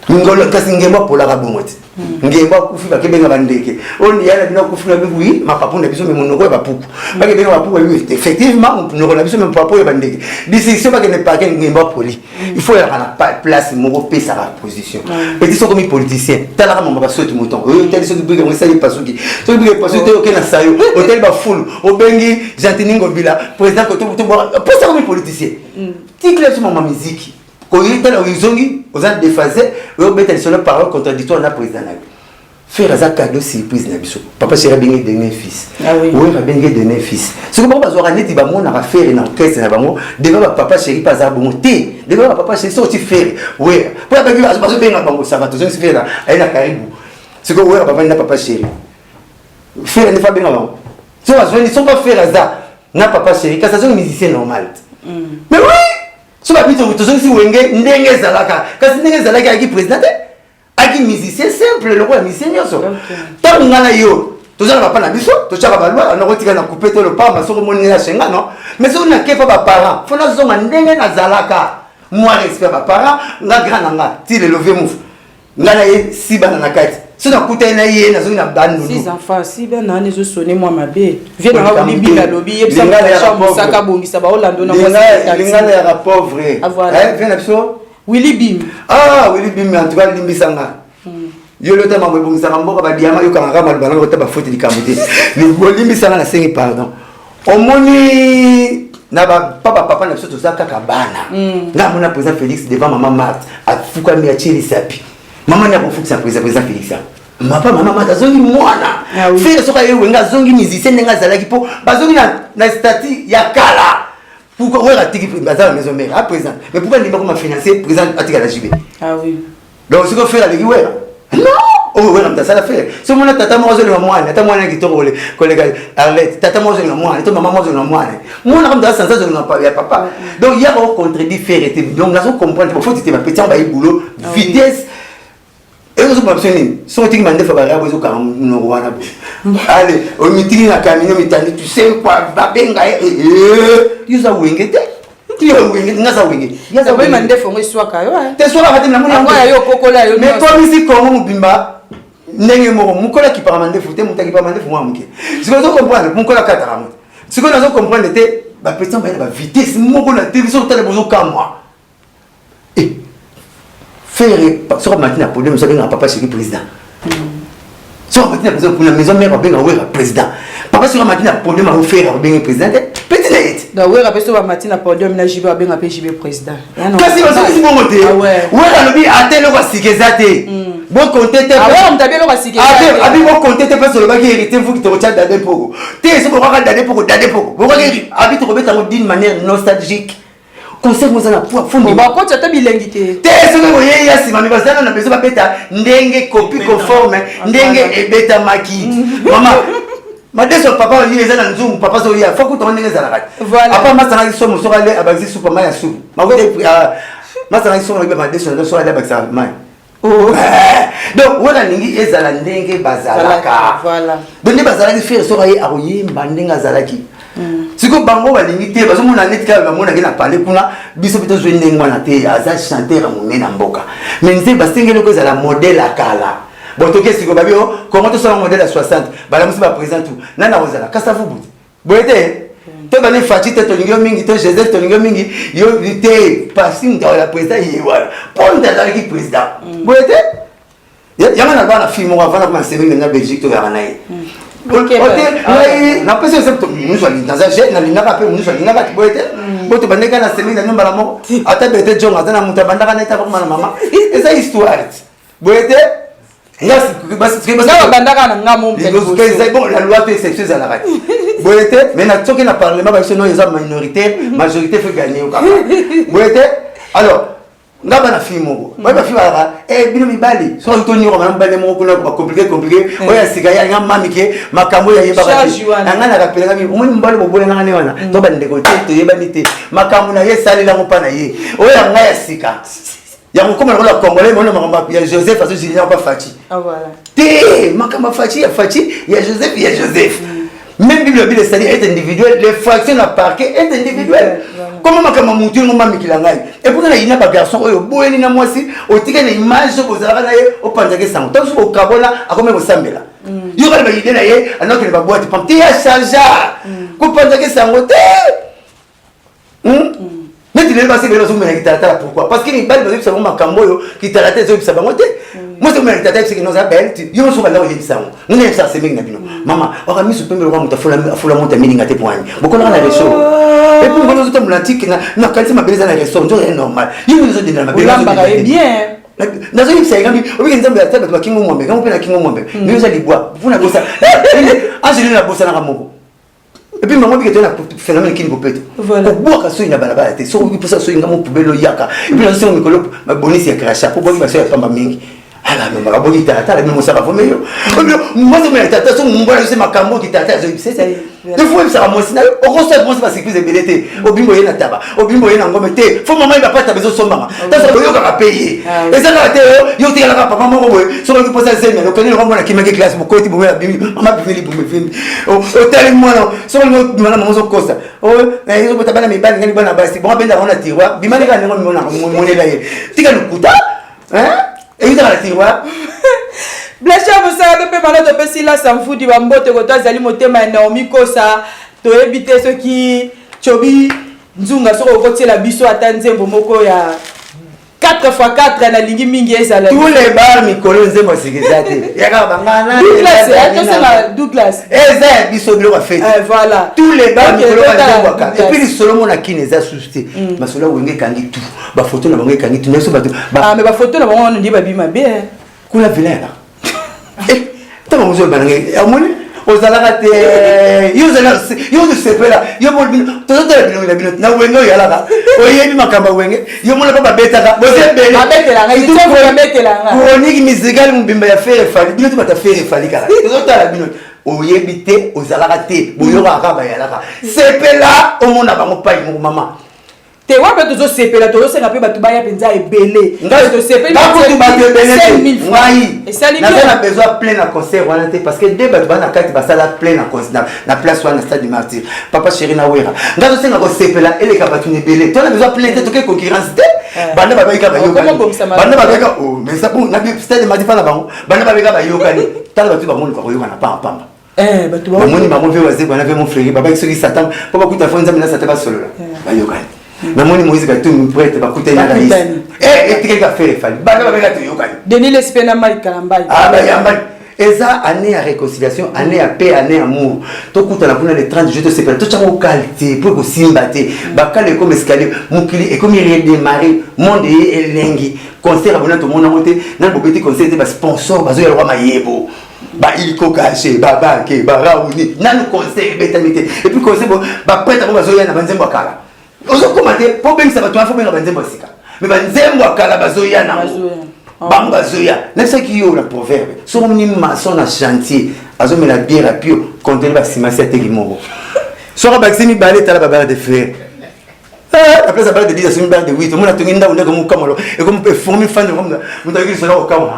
Speaker 2: Ngolo kasi ngemba pour la rabomoti. Ngemba kufi ba kebenga bandeke. On y a na kufi na oui, ma papa na biso mais mon ba puku. Ba kebenga ba puku oui, effectivement, on na biso même papa ya bandeke. Décision ba que ne pas ngemba poli. Il faut avoir la place mon pe sa position. Petit sont comme politicien. Tala mon ba soto mouton. Tel so biga mo sali pasuki. So biga pasuki o kena sayo. Hotel ba full. O bengi Jantiningo Bila, président ko to pour ça comme politicien. Ti clair sur ma musique. Quand il était là, ils ont dit, aux gens déphasés, ils ont mis sur la parole contradictoire à la président. Faire un cadeau surprise. Papa serait bien donné fils.
Speaker 1: Ah oui.
Speaker 2: Oui, il va bien donné fils. Ce que papa aura net, il va m'en faire une enquête. Devant papa chéri, pas à bon thé. Devant papa chéri, sorti faire. Oui. Pour la bague, je vais pas ça va toujours se faire là. Elle a caribou. Ce que oui, papa n'a pas chéri. Faire ne pas bien avant. Ce que ils sont pas faire ça. N'a papa chéri, car ça c'est un musicien normal. Mais oui. So ba bito tozo si wenge ndenge zalaka kasi ndenge zalaka aki président aki musicien simple le roi musicien nyoso tant ngana yo tozo na papa na biso to chaka balwa na kotika na couper to le pas ma soko moni na chenga non mais so na kefa ba parents fona zo ndenge na zalaka moi respect ba parents nga grand nga ti le lever move ngana ye si bana na kati so na kuta na ye na zo na banu
Speaker 1: 6 enfants si ben na ne zo sonner moi ma bé viens na libi la lobby yebisa ba chambre saka bongisa ba Orlando na moi
Speaker 2: ngana ya pauvre viens na biso
Speaker 1: Willy Bim
Speaker 2: Willy Bim en tout cas limbisa nga yo le tema bo bongisa mboka ba diama yo kanga mal bana ko ta ba faute di kamote ni bo limbisa nga na sengi pardon omoni na papa na biso to saka kabana nga mona président Félix devant maman Marthe afuka mi achili sapi maman ya kofuka président Félix maman azongi mwana fere soka yewe nga zongi musicien nga zalaki po bazongi na statut ya kala pourquoi ouais ratiki bazala maison mère à présent mais pourquoi il va comme financer président atika la JB
Speaker 1: ah oui
Speaker 2: donc ce qu'on fait avec ouais non oh ouais on ça la faire ce mon tata mo zoli mwana tata mwana kitoko le collègue Arlette tata mo zoli mwana to maman mo zoli mwana mwana comme ça zoli na papa donc il y a un contredit faire donc là on comprend il faut que tu petit en bail boulot vitesse. Et vous avez si on dit que vous avez allez, au meeting, tu sais quoi, va bien, tu as wingé. Tu as wingé, tu as wingé. Tu as wingé, tu as mais comme ici, comme on bimba, n'est-ce pas mon collègue qui parle de foot, mon collègue qui parle de foot, ce que vous comprenez, mon collègue 4 ans. Ce que vous comprenez, c'est la vitesse, mon collègue, la télévision, tu as besoin de moi. Faire sur maintenant pour nous savoir papa c'est le président. Sur maintenant pour la maison mère bien ouais président. Papa sur maintenant pour nous faire bien président. Petit net.
Speaker 1: Da ouais rappeler sur maintenant pour nous na jibe bien appeler jibe président.
Speaker 2: Kasi c'est bon côté. Ouais la lobby atteint le sikizate. Bon compter te.
Speaker 1: Ah ouais on t'a bien le sikizate.
Speaker 2: Abi bon compter te parce que le bagage hérité faut que tu retiens d'aller pour. Tu sais qu'on va d'aller pour. Bon abi tu remettre d'une manière nostalgique. Conseil vous en a pour fond
Speaker 1: ba ko tata bilengité
Speaker 2: te ce que voyez ya si mami bazana na besoin beta ndenge copie conforme ndenge ebeta maki maman madeso papa yi ezana nzungu papa so ya faut que tu ndenge zala kati apa masana ki somo so ale abazi super maya su magode masana ki somo be madeso na so ale abaksa mai oh donc wala ningi ezala ndenge bazalaka
Speaker 1: voilà
Speaker 2: donc bazalaki faire so ayi akoyimba ndenge azalaki siko bango balingi te bazo mona net ka bamona ke na parler kuna biso bito zo ndenge wana te aza chanteur monene na mboka mais nze basengeli ko ezala modèle akala bon to kesi ko babio comment to sala modèle à 60 bala musi ba présent tout nana ozala kasa fubu boyete to bani fachi te tolingo mingi to Joseph tolingo mingi yo te passing dans la président yi voilà pour dans l'équipe président boyete yanga na bana film on va faire comme semaine na Belgique to vers naï OK na pesa c'est to nous allons dans un jet na linga pe nous allons linga boyete bote bandeka na semaine na nyumba mo ata bete jonga ata na muta bandaka na ita kwa mama esa histoire boyete la loi est sexuelle à l'arrêt. Mais na tsoki na parlement ba non les hommes minoritaires, majorité fait gagner au Cameroun. Alors, nga bana fimo. Ba fimo ara bino mibali. So toni ko bana bale mo kuna ko compliqué. Oya sika ya nga mamike makambo ya yeba ba. Nga na rappeler ngami umuni mbali bo bolenga ne wana. To ba ndeko te yeba nite. Makambo na ye sali la mo pana ye. Oya nga ya sika. Il y a un Congolais, il y a Joseph, il n'y a pas Fachi.
Speaker 1: Ah voilà.
Speaker 2: Té, Makamba Fachi, il y a Joseph, il y a Joseph. Même Bible c'est-à-dire est individuel, les fractions à parquet est individuel. Comment Makamba Moutou, non Mamikilangai. Et pourtant, il n'y a pas de garçon, il y a moi aussi, au ticket une image, aux Arabes, au Panzake Sang. Tant au Kabola, à combien vous Sambela. Il y aura une idée là, alors qu'il va boire, tu es à Charja. Au Panzake Sang, mais tu n'es pas si bien pourquoi? Parce qu'il y a une balle de savon Macambo qui t'a la tête de savon. Moi, c'est mon tête qui nous appelle. Ils ont souvent là où il y a savon. Nous n'avons pas ces mecs. Maman, on a mis ce premier rang, il faut la monter à midi à tes points. Beaucoup on a les choses. Et puis, nous sommes l'antique, n'a qualité ma belle dans la restaurant, c'est normal. Ils nous ont dit dans ma belle.
Speaker 1: Bien.
Speaker 2: Dans une série, oui, ils ont dit que tu as Kingo Mwambe, quand on peut la Kingo Mwambe. Nous allons boire. Vous n'avez pas ça. Angelina la bosse à la Ramoko. Et puis maman qui était là pour phénomène qui ne peut pas. Voilà. Pour boire quand il y a balaba, c'est sur pour ça sur une gamme poubelle yaka. Et puis là c'est un colo, ma bonne c'est cracha pour boire ma soeur pas ma mingi. Ah mais ma bonne tata, la même ça va former. Moi c'est ma tata, son moi c'est ma cambo qui tata, c'est ça. Des fois ça va moi sinon au reste moi c'est pas sécurité belité. Au bimbo yena taba, au bimbo yena ngome te. Faut maman il va pas ta besoin son maman. Dans ça yo ka payer. Et ça là yo te la papa maman boy. Sur le poste c'est mais on le rendre qui m'a classe pour côté pour maman bimeli pour me film. Au tellement sur le maman zo kosa. Oh, ils ont tabana mi bana ngani bana basi. Bon ben on a tiroir. Bimani ka ngo mon là. Tika lukuta. Hein? Et il a la tiroir.
Speaker 1: Blanchard vous savez pe malo to pesi la samfudi ba mbote ko tazali motema Naomi Kosa to éviter ce qui chobi nzunga soko ko tiela biso atanzembo moko ya 4x4 na lingi mingi ezala
Speaker 2: tous les bars mikolo nzembo sikizate yaka bangana
Speaker 1: Douglas
Speaker 2: eza biso bilo ba fête
Speaker 1: voilà
Speaker 2: tous les bars mikolo nzembo ka et puis Solomon akine eza susté masolo wenge kangi tout ba photo na bango kangi tout neso bato
Speaker 1: mais ba photo na bango on dit ba bima bien
Speaker 2: kula vilera T'as mon jeu banangé. Amoni, aux alarates, yo sepela, yo mon bin, todo la bin, na wengo yala. Oye mi makamba wenge, yo mon pas beta ka. Boze bele.
Speaker 1: Abetela, il faut que abetela.
Speaker 2: Chronique musicale mon bimba ya faire fali. Bin tu mata faire fali kala. Todo la bin. Oye bité aux alarates, boyo raka yala. Sepela, o mona ba mo pai mo mama.
Speaker 1: Te wape tozo sepela tozo senga pe batu baya penza ebele
Speaker 2: ngai
Speaker 1: to sepela
Speaker 2: ba ko ba ebele
Speaker 1: 5000 francs et ça
Speaker 2: na besoin plein à concert wana te parce que deux batu bana kati ba sala plein à concert na place wana stade du Martyr papa chéri na wera ngai to senga ko sepela ele ka batu ebele to na besoin plein te to ke concurrence te bana ba ka ba yoka bana ba ka oh mais ça bon na stade du Martyr na bango bana ba ka ba yoka ni tala batu ba mon ko yoka na pamba
Speaker 1: batu ba
Speaker 2: moni ba mo ve waze bana ve mon frère baba qui se Satan papa kuta fonza mina Satan ba solo ba yoka mais moi Moïse tout me prête pas coûter la raïs et tu qu'à faire fallait ba ba ba tu yoka
Speaker 1: Denis l'espena mal kalambai
Speaker 2: ah ba yamba et ça année à réconciliation année à paix année à amour to kuta na kuna les 30 je te sais pas to chango qualité pour ko simbate ba kale comme escalier mukili et comme il redémarrer monde et lengi concert abona to mona monter na bobeti concert ba sponsor bazo ya roi mayebo ba il ko caché ba ke ba rauni na nous concert betamité et puis concert ba prête ba bazo ya na banzembo kala ozo komate po bengisa bato afo benga banzembo sika mais banzembo akala bazoya na bango bazoya nesa ki yo la proverbe so moni maçon na chantier azo mela bière pio contenu ba simasi ateki moko so ka baximi balé tala ba de fer après ça balé de 10 sur de 8 on a tongi nda ndeko mukamalo et comme peut former fan comme muta ki sera au kama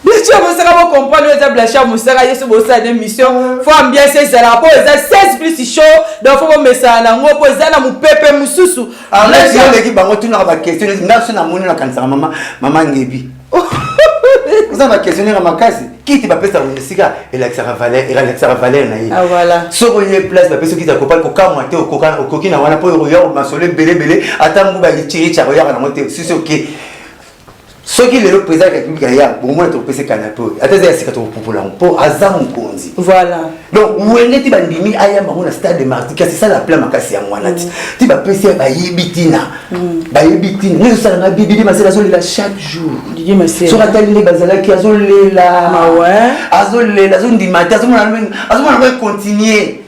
Speaker 1: Blanchard Moussaka va comprendre que Blanchard Moussaka est sur une émission. Faut ambiancer ça là. Pour ça 16 plus chaud. Donc faut mettre ça là. On pose ça là mon pépé moussousou.
Speaker 2: Alors là si on équipe bango tout na ba question. N'a sur na moni na kansa maman ngebi. ça va questionner à ma casse qui tu vas passer au Mexica et l'accès valeur naïe
Speaker 1: ah voilà
Speaker 2: so ko y place la personne qui t'a copain ko ka moité au coquin na wana po yo masolé belé attends mu ba tiri cha ya na moté c'est OK ce qui le président de la République ya bon moi to pese canapé atazé ya sika to popola pour azam konzi
Speaker 1: voilà
Speaker 2: donc où est ti bandimi aya ma na stade de Martyrs c'est ça la plan makasi ya mwana ti ba pese ba yibitina ne ça na bibili masela so la chaque jour
Speaker 1: Didier Masela
Speaker 2: sur atali les bazala qui azolela
Speaker 1: ah ouais
Speaker 2: azolela azondimata azomona continuer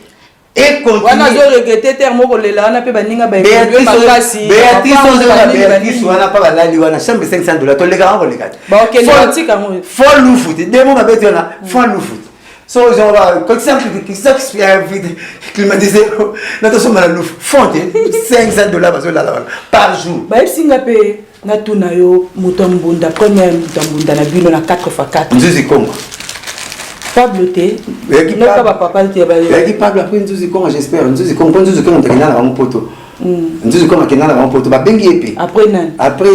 Speaker 2: et continue.
Speaker 1: On a regretté terme ko lela na pe baninga ba
Speaker 2: Béatrice wana pa balali wana chambre $500 to lega ngo lega.
Speaker 1: Ba OK les tika ngo.
Speaker 2: Faut lu foot. Demo na beti wana faut lu foot. So genre quand ça vite climatisé na to soma la lu fonte $500 bazola par jour.
Speaker 1: Ba singa pe na tuna yo mutombunda premier mutombunda na bino na 4x4.
Speaker 2: Nzuzi Congo.
Speaker 1: Pablo T. Non pas papa T.
Speaker 2: Qui Pablo après Nzuzi Congo j'espère. Nzuzi Congo t'akina na mon poto. Nzuzi Congo t'akina na mon poto ba bengi epe.
Speaker 1: Après nan.
Speaker 2: Après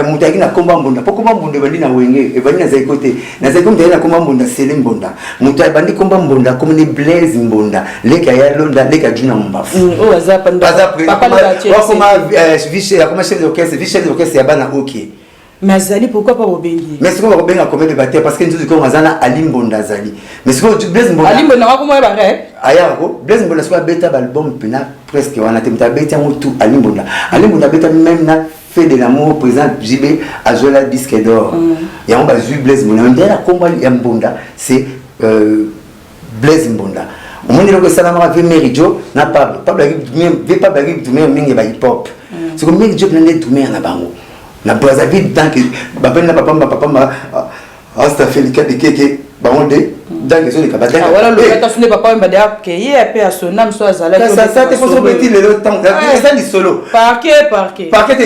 Speaker 2: mutaki na komba mbunda. Po komba mbunda bandi na wenge. E bandi na zai côté. Na zai komba na komba mbunda sele mbunda. Mutai bandi komba mbunda comme ni Blaise mbunda. Leka ya londa leka juna mbafu.
Speaker 1: Oh azapa
Speaker 2: papa vice comme chef d'orchestre ya bana OK.
Speaker 1: Mais Azali, pourquoi pas Obengi?
Speaker 2: Mais c'est quoi Obengi a commis de bataille parce que nous disons Azana Alimbonda Azali. Mais c'est quoi Blaise Mbonda? Alimbonda comment il va faire? Aya ko Blaise Mbonda soit beta album pena presque on a temta beta tout Alimbonda. Alimbonda beta même na fait de l'amour président JB Azola disque d'or. Et on va jouer Blaise Mbonda. On dirait comment Mbonda c'est Blaise Mbonda. On me dit que ça m'a fait Merijo na Pablo. Pablo veut pas baguer tout même mingi ba hip hop. C'est comme Merijo plein tout même na bango. Na Brazzaville tant que babel na papa asta felika de keke baonde dans les zones kabada
Speaker 1: voilà le kata fune papa mbade akeye pe asona mso azala
Speaker 2: ça te faut petit le temps ça ni solo
Speaker 1: parquet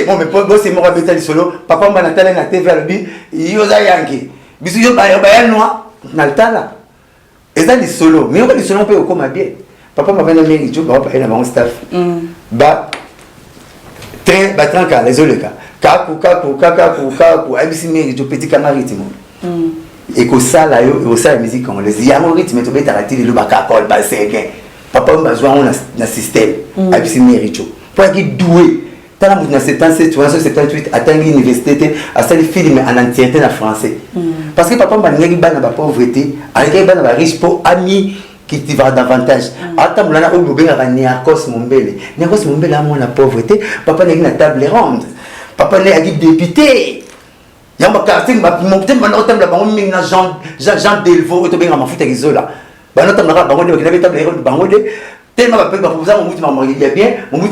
Speaker 2: bon mais bon c'est moi beta solo papa mba natala na TV albi yoza yangi bisu yo ba noa na tala eza ni solo mais on va solo pe okoma bien papa mba na mengi jo ba pa na bon staff ba très ba tranquille les oleka kaku abisi meri to petit camarade et que ça là yo ça musique congolaise ya mo rythme to beta ratili lo bakakol ba seke papa mbazwa on na système abisi meri to pour qui doué tala mu na 77 78 atangi université a sali film en entièreté en français parce que papa mba ngi bana ba pauvreté avec bana ba riche pour ami qui te va davantage attends là na obenga ba Niakos Mombele a mon la pauvreté papa ngi na table ronde papa n'est pas député. Il y a un quartier qui m'a monté maintenant au thème de la banque Jean Delvaux et bien à ma foute avec Zola. Bah notre camarade banque qui avait table de banque tellement pas pour ça mon bout m'a il y a bien mon bout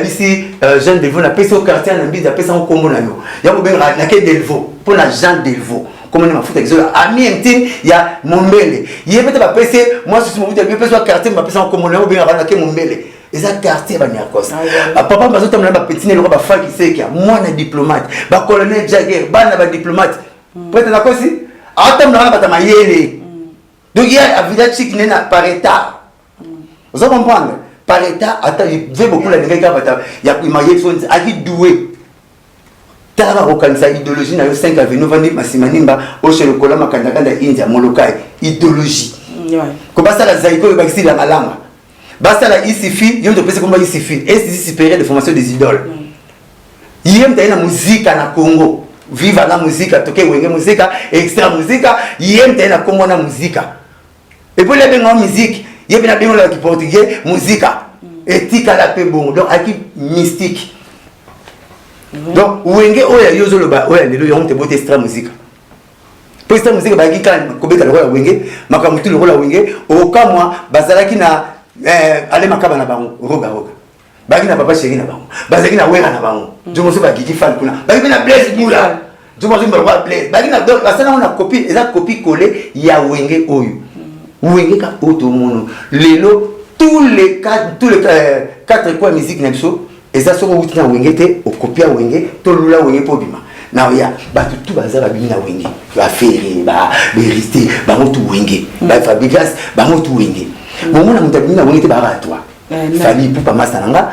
Speaker 2: ici Jean Delvaux n'a pas au quartier en bise après ça au Congo là yo. Il y a bien na que Delvaux pour la Jean Delvaux. Comme on m'a foute avec Zola. Ami intime il y a Mombele. Il y a peut-être pas passer moi je suis mon bout bien passer au quartier m'a passer au Congo là bien na que Mombele. Et ça quartier ba Niakos. Papa bazo tamna ba petit ne ba fa ki seki moi na diplomate ba colonel Jagger ba na ba diplomate. Peut-être na kosi atamna ba tamayele. Donc il y a village qui n'est par état. Vous comprenez? Par état attends il veut beaucoup la négociation il y a imagé son aki doué. Tala ko kanisa idéologie na yo 5 avenue vandi masimanimba o chez le kolama kandakanda India molokai idéologie. Ko basa la zaiko ba kisi la malama. Basta la ICFI, il y a un peu comme ICFI, Institut supérieur de formation des idoles. Il y a la musique na Congo. Viva la musique, toquer wenge musique, extra musique, il y a la Congo na musique. Et pour les gens musique, il y a bien la portugais musique. Éthique à la paix bon, donc aki mystique. Donc wenge oya yozo loba oya lelo yo te bote extra musique. Pour extra musique ba ki kan ko beta la wenge, makamutu le rola wenge, o kamwa bazalaki na allez makaba na bango roga bagi na papa chéri na bango bazaki na wera na bango jomo so bagiki fan kuna bagi na Blaise Mula jomo so mba Blaise bagi na donc basana on a copie et la copie collée ya wenge oyo wenge ka auto mono lelo tous les quatre quoi musique na biso et ça so wuti na wenge te o copie wenge to lula wenge po bima na ya ba tout bazala bimi na wenge ba ferry ba beriste ba motu wenge ba Fabrigas ba motu wenge bon on a monté na wongete ba toi fali pour pas masanga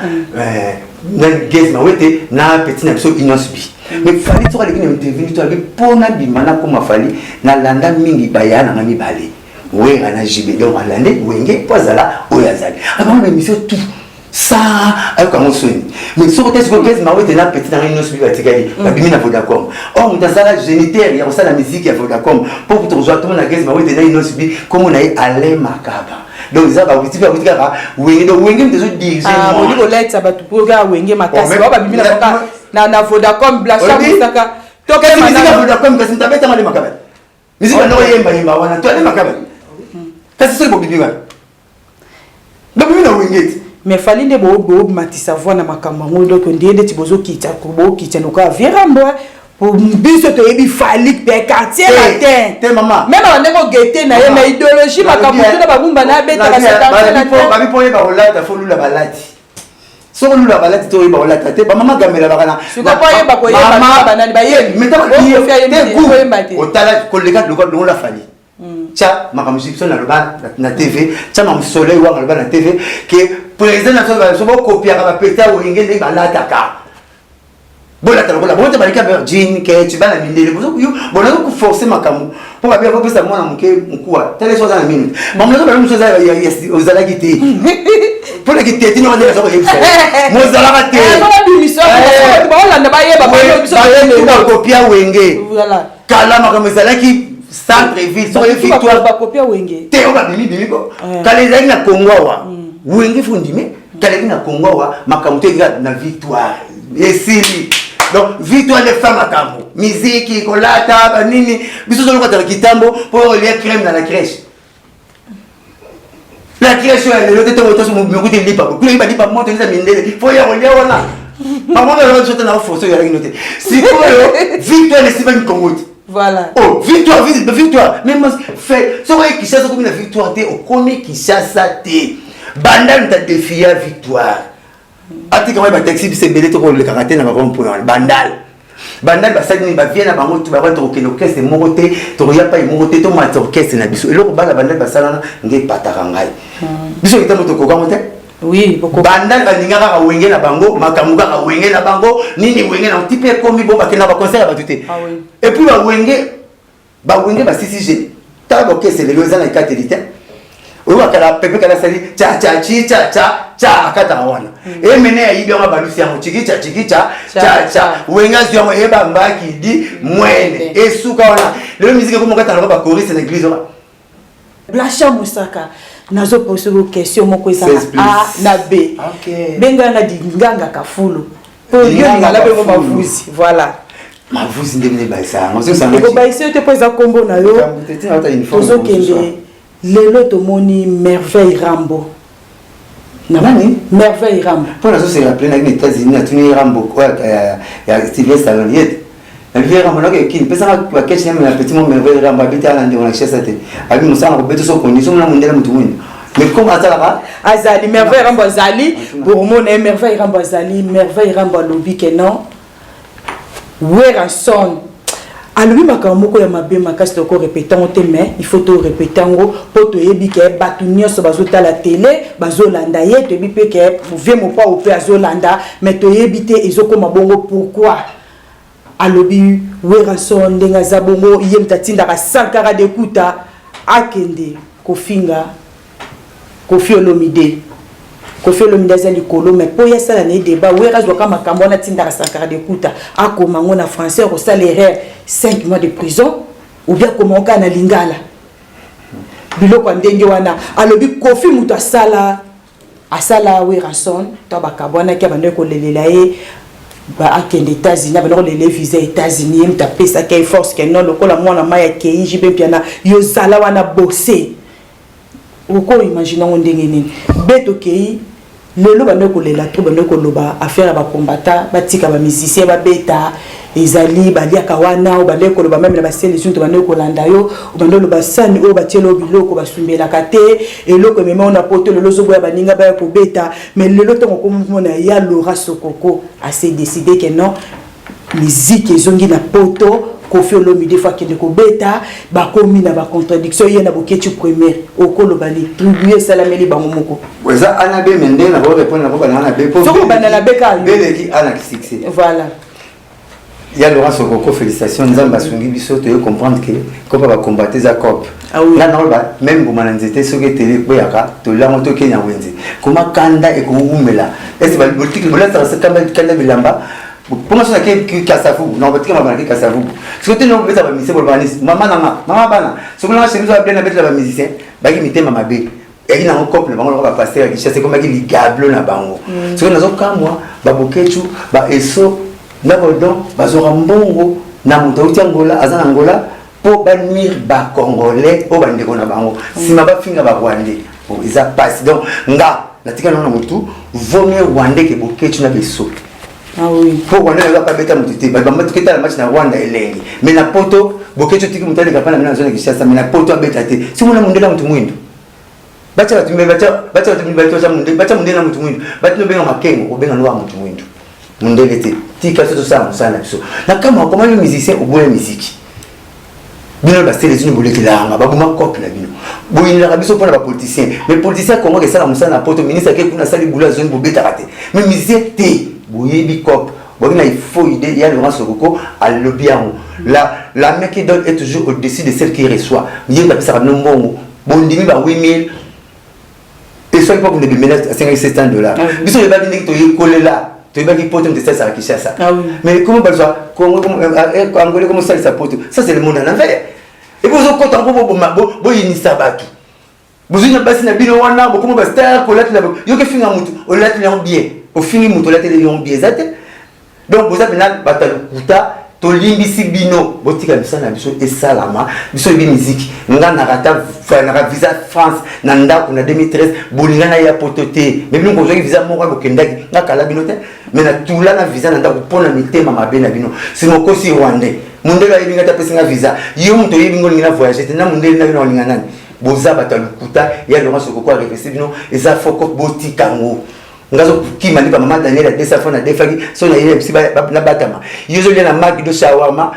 Speaker 2: na gez ma wete na petit na so innocent mais fali to aleki na intervenir to avec pona bimana comme fali na landa mingi bayana ngami bale wera na jibe donc alande wenge pozala oyazali avant l'émission tout ça avec comment sonner mais sur côté sur qu'est-ce mawe tena petit dans une subi batikali babimi na Vodacom or mutasala géniteur ya osala musique ya Vodacom pour tout joie tout na qu'est-ce mawe tena une subi comme on a allé makaba donc ça va vous dire wenge donc wenge te so diriger
Speaker 1: on dit ko lettre ba tu programme wenge makasi ba babimi na Vodacom blasha musaka to
Speaker 2: qu'est-ce musique ya Vodacom kasi mtabeta mali makaba musique na yemba wana to ale makaba kasi c'est pour bibi wana babimi na wenge
Speaker 1: mais fallait de bo matisa voix na makambo donc ndende ti bozo kitcha ko bo kitcha no ka virambo pour biso to yebi fallait pe quartier matin
Speaker 2: te maman
Speaker 1: même on ndeko gete na ye na idéologie makambo to ba bumba na beta ka seta na
Speaker 2: ba bi poye ba olata fo lula balati so lula balati to ba olata te ba mama gamela bakana
Speaker 1: su ko poye ba ko ye ba banani ba ye
Speaker 2: meta ba ye te go otala koleka do la fali tcha makambo sipso na loba na TV tcha mam soleil wa loba na TV que président national so ba copier ba peta o ingene ba lataka bola ta bola bonte balika virgin ke tu ba na mindele bozo yo bona ko forcer makambo pour ba bien ko pesa mwana mke mkua tele so za na minute mam na ba mso za ya ozala kiti pour la kiti tino na so ko yebisa mo zala ka te
Speaker 1: ba bi mission ba la na ba ye ba ba biso
Speaker 2: ba copier wenge voilà kala makambo zala ki centre ville so victoire
Speaker 1: ba copia wenge
Speaker 2: te o ba bimi ko kale zali na Congo wa wenge fundime kale na Congo wa makambo te na victoire esili donc victoire les femmes makambo musique kolata ba nini biso zo lokata kitambo pour les crème dans la crèche la crèche ya le tete moto so mo kuti lipa ko lipa lipa moto nza mindele faut ya rolia wana maman na rojo na force ya nginote sikoyo victoire les siba Congo.
Speaker 1: Voilà.
Speaker 2: Oh, victoire. Même fait. Ça va Kinshasa comme une victoire té. On connaît Kinshasa té. Bandal t'a défié à victoire. Ati quand même taxi c'est belé to le caractère na ba pour Bandal. Bandal ba sadini ba vient na bango tu ba ba to keno caisse moroté, to ya pa moroté to ma to caisse na biso. Et là ba la Bandal ba sala ngai patarangai. Biso kita moto ko kamote.
Speaker 1: Oui, beaucoup.
Speaker 2: Bandal baninga ka wenge na bango, makamuga ka wenge na bango, nini wenge na type comme bon ba kena ba concert ba tuté.
Speaker 1: Ah oui.
Speaker 2: Et puis ba wenge ba CCG. Ta ba que c'est le loza na katélite. Oyo akala pepe kala sali cha akata wana. Et mene ya ibi nga balusi ya chiki cha wenga zyo mo eba mbaki di mwene. Et suka wana. Le musique ko mo kata na ba choriste na église wana.
Speaker 1: Blasha Musaka. Nazo poser une question moko eza A na B. OK. Benga na dinganga kafulu. Pour yo ngala be mavuzi. Voilà.
Speaker 2: Mavuzi ndemne baisa. Ngozo
Speaker 1: ça. Ko baisa te poser kombo na yo. Ozo kende. Lelo to moni merveille Rambo.
Speaker 2: Nani?
Speaker 1: Merveille Rambo.
Speaker 2: Pour la société rappeler na États-Unis na tuni Rambo quoi ya Steve Saloniet. Merveille Rambo na ke pesa kwa cash na petit mon merveille Rambo habiter à l'endroit na chesa te. Abi musana ko beto so ko ni so na mundela mutu mwini. Mais comment ça
Speaker 1: Azali merveille Rambo Azali pour mon merveille Rambo Azali merveille Rambo lobi que non. Weranson alobi makambo ko ya mabe makasi to ko répéter on te mais il faut to répéter ngo pour to yebi ke batu nyonso bazota la télé bazolanda ye to yebi pe ke pouvoir mo pas au pe azolanda mais to yebi te ezokoma bongo pourquoi alobi Weranson ndenga za bongo yem tatinda ka 100 d'écoute akende kofinga Kofi Olomide za likolo mais po ya sala ne débat wera zo kama makambo na tinda ka 100 d'écoute akoma ngona français ko salaire 5 mois de prison ou bien comment ka na lingala biloko ndenge wana alobi Kofi muto asala Weranson to bakabwana ke bande ko lelela ye ba akende États-Unis ba no lele visa États-Unis mta pesa ke force ke non lokola mwana maya ke jibe piana yo zala wana bosser oko imagine ndenge nini beto kei lelo bande ko lela to bande ko loba affaire ba combattant batika ba musicien ba beta ezali baliaka wana bande ko loba même na ba selection to bande ko landa yo bande loba sani o batielo biloko basumbela kate eloko meme on a poto lelo zo boya baninga ba ko beta mais lelo to ko mona ya Laura Sokoko a s'est décidé que non musique ezongi na poto Kofi Olomide fois qu'il ko beta ba komi na ba contradiction yena boketu premier okolo bali tribuer salameli bango moko
Speaker 2: weza anabe mende na bo répondre na bo bana na be
Speaker 1: soko bana na be ka
Speaker 2: beleki ana succès
Speaker 1: voilà
Speaker 2: Il y a Laurent Sokoko, félicitations. Nous avons besoin de comprendre que quand on va combattre ça COP. Là, même pour m'ananziter, ce qui est télé, tu l'as montré qu'il y a un Wendy. Comment Kanda et comment Oumela. Est-ce que le politique, le là, c'est Kanda Bilamba. Comment ça qui Kassavou? Non, parce que ma mère qui Kassavou. Ce que tu n'as pas mis, c'est pour le banisme. Maman, Bana. Ce que là, chez nous, on a bien mettre la musicien. Bagi mité Mama B. Et il a un couple, on va passer à Kisha. C'est comme il gable na bango. Ce que nous avons comme moi, Babokechu, Eso. N'abordons bazora mbongo na mutauti Angola azana Angola po banir ba congolais o bande kona bango sima ba finga ba rwandais bon ils a passé donc nga la tika na mutu vaut mieux rwandais que boketu na beso
Speaker 1: ah oui
Speaker 2: po rwandais na pas beta mutu ba matu kita la match na Rwanda elengi mais na poto boketu tiki mutale kapana na zone kishasa mais na poto abeta te si mona mundela mutu mwindo bacha batumbe bacha munde bacha munde na mutu mwindo bacha benga makengo obenga no mutu mwindo mundele te tika soto ça musana biso na kama comment les musiciens au bout de musique bino ba style zini boleki langa ba buma cop na bino boyina la biso pona ba politicien mais politicien Congo ke sala musana poto ministre ke kuna sali bula zone bo beta raté mais musicien te boyebi cop bokina il faut idée il y a Laurent Sokoko à lobiango la mec qui donne est toujours au-dessus de celle qui reçoit yeba pesa no mbongo bondimi ba 8000 et soit pas pour les menaces à $500 biso le ba bini to yekole là tu vas qui porte de ça qui cherche ça mais comment besoin comment angolais comment ça ça porte ça c'est le monde en envers et vous au côté bo inisa baki vous une basi na bino wana bo comment ba star ko lati la yo ke finga mutu o lati le bien au fini mutu lati le bien zate donc vous avez na batalukuta to limbisi bino botika bisana biso et salama biso bi musique nga na rata na visa France na ndako na 2013 bolinga na ya potote mais bino ko visa moko ko kendaki na kala bino te mais na tula na visa na ndako pona mitema mabe na bino simoko si rwandais mundelo ayebinga ta pesinga visa yo muto yebingo linga voyager te na mundelo na bino linga nani boza batalukuta ya Laurent Sokoko a réfléchi bino et ça faut ko botikango ngazo kima lipa mama Daniel a desa fona defaki so na yele bisi na batama yozo lia na marque de shawarma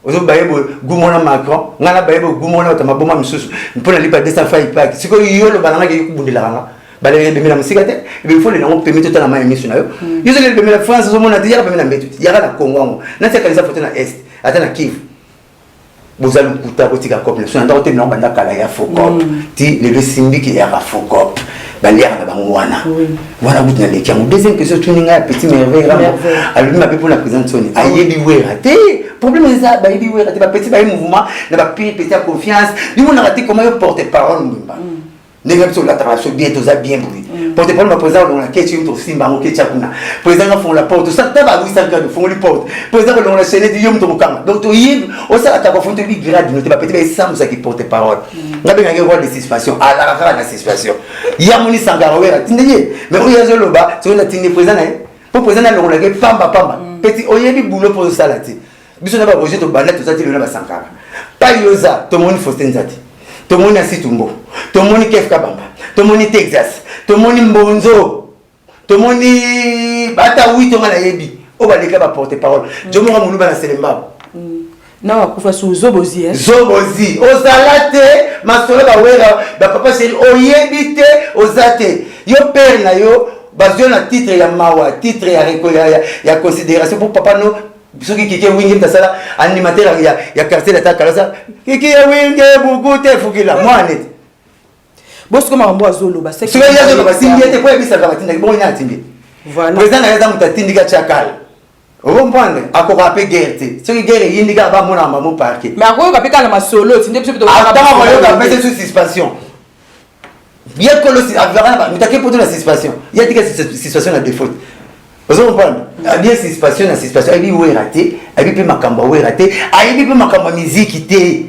Speaker 2: ozo bayebo gumona Macron ngana bayebo gumona otama boma misusu mpona lipa desa fa ipa siko yolo balanga ke kubundela kanga balere bemela musika te il faut les non permettre to na ma émission na yo yozo le bemela France zo mona dia bemela mbetu yaka na Congo na tia kalisa photo na est ata na Kivu bozalu kuta botika cop so ndako te non banda kala ya fokop ti le simbi ki ya fokop balia na bangwana wana butina leki en deuxième question tuninga petit merveille alors ma pour la présente Sony ayebi wera te problème ça ba yebi wera te ba petit ba mouvement na ba petit confiance du monde raté comment porter parole mbimba nega sur la trace bien tout ça bien bruit porter parole ma président dans la question to simba mo kecha kuna président font la porte ça taba oui ça de font les portes président dans la chaîne de yom to kama donc to yib o ça ta font bi grade no te ba petit ba sam ça qui porter parole na benga ke roi de situation à la rara la situation ya moni sangara wera tindeye mais o yazo loba to na tindi président na pour président na la ke pamba petit o yebi boulot pour ça là ti biso na ba projet to banda to ça ti le na ba sankara pa yoza to moni Faustin Nzati to moni Asitumbo to moni Kef Kabamba to moni Texas to moni Mbonzo to moni bata wito ngana yebi o ba leka ba porter parole jo mo muluba na Selemba
Speaker 1: na wakufa su zobozi
Speaker 2: zobozi ozalate masolo ba wera ba papa c'est o yebite ozate yo père na yo bazio na titre ya mawa titre ya considération pour papa no soki kike wingi tasala animateur ya quartier la takalasa kike wingi bugute fukila mwanet
Speaker 1: bosko mambo azolo ba
Speaker 2: seki ya zo ba simbiete kwa bisa ka batinda bon ina timbi voilà président na yaza mutatindika chakala obo mpande akorape guerre soki guerre yindika ba mona mamo parquet
Speaker 1: mais akoyoka pe kala masolo tinde biso to
Speaker 2: attends akoyoka pe sous suspension bien colosi avara ba mutake poto la suspension ya tika suspension na défaut vous comprenez bien suspension na suspension ayi we raté ayi pe makamba we raté ayi pe makamba musique te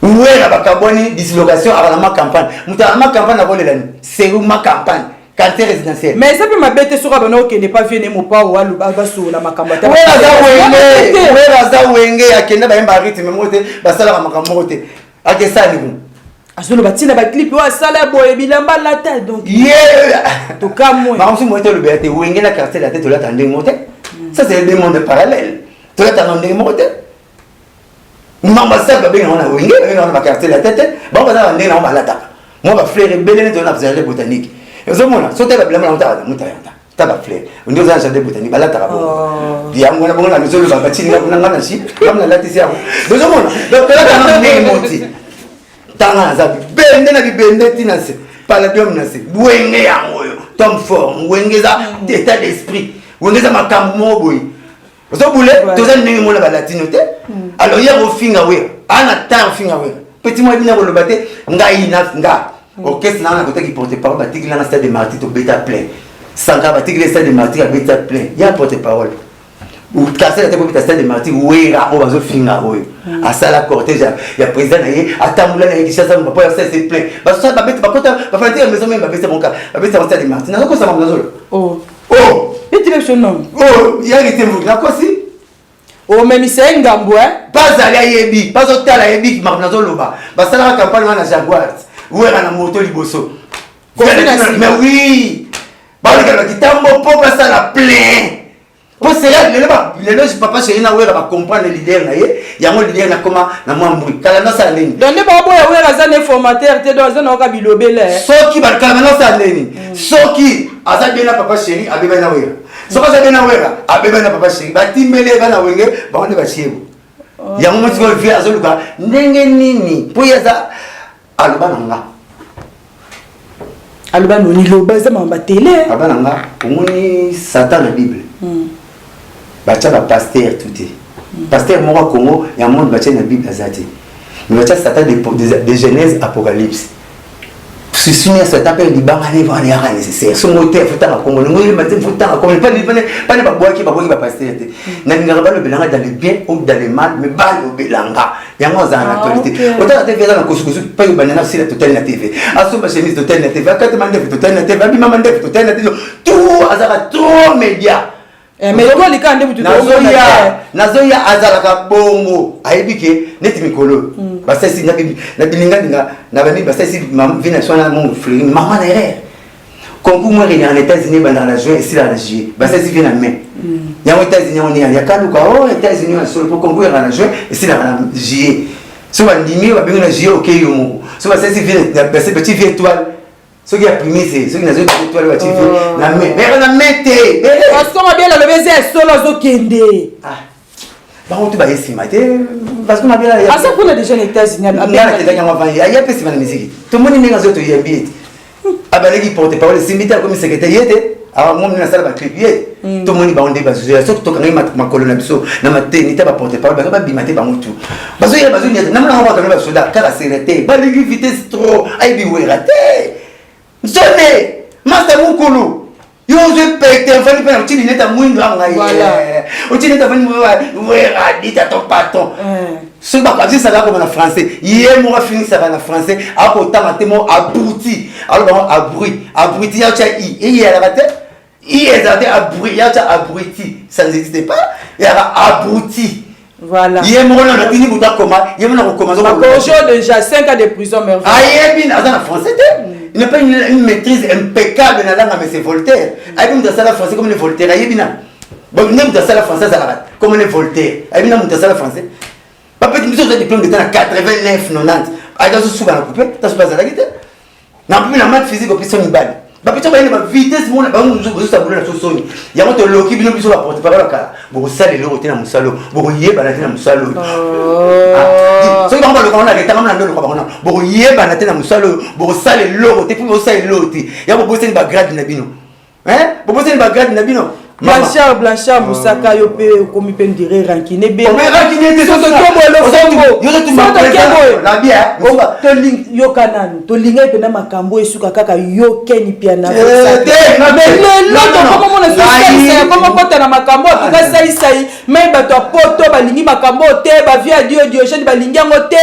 Speaker 2: we na bakaboni dislocation à la campagne muta ma campagne na bolelani c'est ma campagne quartier résidentiel
Speaker 1: mais ça peut m'abêter sur abano qui n'est pas venu mo pa ou alu ba sur la makamba ta
Speaker 2: we raza wenge akenda ba yamba rythme mote ba sala makamba mote akesa ni
Speaker 1: azolo batina ba clip wa sala boye bilamba la tête donc to kamo
Speaker 2: ma on moite le bété wenge na quartier la tête là tande mote ça c'est des mondes parallèles to là tande mote mamba ça ba bien on a wenge on a quartier la tête ba on a ndena on ba la tapa moi ba fleur belene to na jardin botanique ezomona so te ba bilamba na mutayanta taba fleur ndio za jardin botanique ba la tapa yango na bongo na maison le babati nga na ngana chi comme na latisi yango bezo mona donc là quand on monti tanga za bende na bibende tinase palladium na se wenge yango yo tom fort wenge za état d'esprit wenge za makambo mo boy ozo boule toza ndenge mona ba latino te alors hier au finga we ana tar finga we petit moi bina ko lobate ngai na nga orchestre na côté qui porte parole batiki na stade de Martyrs to beta plein sanga batiki le stade de Martyrs beta plein ya porte parole ou casser la tête pour stade de Martyrs wera on va zo finga we à ça la cortège ya président na atamula na qui ça va pas ça c'est plein parce ça ba beta ba kota ba faire maison même ba beta mon cas ba beta stade de Martyrs na ko ça va zo
Speaker 1: oh
Speaker 2: et tu veux son nom oh ya été vous na quoi si
Speaker 1: oh mais c'est un gambo hein
Speaker 2: pas aller yebi pas au tala yebi qui marque na zo loba ba ça la campagne na Jaguar ouera na moto liboso mais oui ba le kitambo po pa ça la plein pour cela le loge papa chéri na ouera ba comprendre le leader na ye ya mo leader na koma na mwambri kala na sa nini
Speaker 1: donc ne ba boya ouera za ne formateur te dans na ka bilobele
Speaker 2: soki ba kala na sa nini soki aza bien na papa chéri abeba na ouera soki aza bien na ouera abeba na papa chéri ba timbele ba na wenge ba on ba chiebo ya mo tiko vie azoluka ndenge nini po ya za aloba nanga
Speaker 1: aloba noni loba za mamba télé
Speaker 2: aloba nanga omoni Satan na Bible bacha ba pasteur tout pasteur moko Congo ya monde bacha na Bible azati mais bacha Satan de Genèse Apocalypse si souvenir Satan peut di banga ne va rien nécessaire son moteur faut ta Congo ngoli matin faut ta Congo pas ba boaki ba pasteur te na ngara ba le belanga dans le bien ou dans le mal mais ba le belanga ya mo za na actualité autant te vient na kosukosu pas yo banana sur la totale na TV aso ba chemise totale na TV akata mande totale na TV abi mama mande totale na TV tout azara trop média
Speaker 1: mais ko lika nde mutu
Speaker 2: nazoya azala ka bongo aibike neti mikolo basasi na bilinga na bami basasi vina sona mon frère maman erreur concours moi en États-Unis dans la juin ici la juillet basasi vina mai ya aux États-Unis on est ya kaluka oh États-Unis on solo pour concours en juin ici la juillet so ba ndimi ba benga juillet OK yo mo so basasi vina basasi petit vie étoile ce qui a primé c'est ce qui n'a pas étoile va tirer na mais na mette
Speaker 1: parce que ma bien la lever c'est solo zo kende
Speaker 2: ah ba on te ba ici maté parce que ma bien la
Speaker 1: ah ça pour les jeunes États-Unis
Speaker 2: na te gagner avant il y a pas si na musique tout le monde n'est pas zo y habite abaleki porte parole simita comme secrétaire yete alors moi na sala ba clip yete tout le monde ba on débat sur ça to kanga ma colonne biso na maternité ba porte parole ba bimate ba mutu bazo ya bazo ni na mona ba ba soda kala secrétaire ba legi vitesse trop ai bi werate Sonné, master Mukulu. Yo je pète en fait pas utile neta mwinga ngai. Voilà. Utile neta vani mwera dit à ton patron. Ce ba kasi ça là comme en français. Hier moi fini ça va en français. A ko tamate mo abruti. Alors abruti ya cha i. Et il y a la tête. Il est abruti ya cha abruti. Ça n'existe pas. Il y a abruti.
Speaker 1: Voilà.
Speaker 2: Hier moi on a fini buta comment. Hier moi on commence à
Speaker 1: corriger déjà 5 ans de prison merveilleux.
Speaker 2: Ah bien en français. Il n'a pas une maîtrise impeccable dans la langue, mais c'est Voltaire. Il y a des français comme les Voltaire. Il y a des français comme les Voltaire. Il y a des français. Papa, tu as diplôme de 89, 90. Il y a des souvent coupé. Tu as pas la guitare. Na plus la maths physique au plus son ibali. Ba petit ba vitesse mon ba nous ça boulot na sosoni. Ya moto loki bino biso ba porte parole kala. Bo sale le roté na musalo. Bo yeba na tena musalo. So ba ba le kona ke tanga na ndo ko ba kona. Bo yeba na tena musalo. Bo sale le roté pour sale loti. Ya bo bosen ba grade na bino. Hein? Bo bosen ba grade na bino.
Speaker 1: Blanchard Moussaka yo pe komi pe ndire rankine be.
Speaker 2: Mais rankine te
Speaker 1: so to tombo le sombo.
Speaker 2: Yo to tombo. La bien.
Speaker 1: To ling yo kanani. To linga pe na makambo esuka kaka yo keni pia na. Mais le to comment mon c'est comment kota na makambo to ka sai mais ba to poto ba lingi makambo te ba via Diogène ba lingi ngo te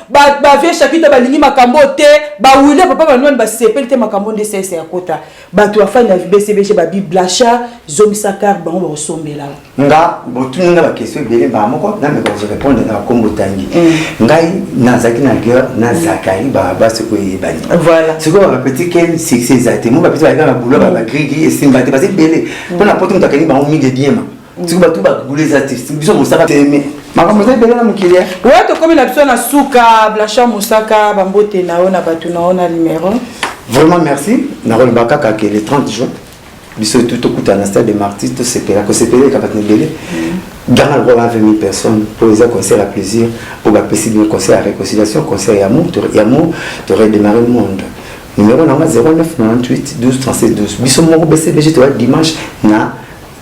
Speaker 1: ba via Chapito ba lingi makambo te ba wile papa ba non ba sepel te makambo de c'est ya kota. Ba to afanya BCBG ba bi Blanchard zomisa car bango ba osombela
Speaker 2: nga botu nga ba question bele ba moko na me ko répondre na kombo tangi ngai na zaki na guerre na zakari ba se ko yebani
Speaker 1: voilà
Speaker 2: c'est quoi ba petit ken succès zate mo ba petit ba boulot ba grigi et simba te parce bele pour la poto mtakani ba on mige bien ma c'est quoi tout ba boulot zate biso mo saka teme makambo za bele na mukilia
Speaker 1: ouais to comme la biso na suka Blanchard Moussaka bambote na ona batu na ona numéro
Speaker 2: vraiment merci na rol bakaka que le 30 juin biso tout au un stade de martyrs tout c'est là que c'est payé quand on est belé dans le roi 20 000 personnes pour les concert à plaisir pour la possible concert à réconciliation concert et amour tu aurais démarré le monde numéro 09 98 12 37 12 biso moko BCBG tu vois dimanche na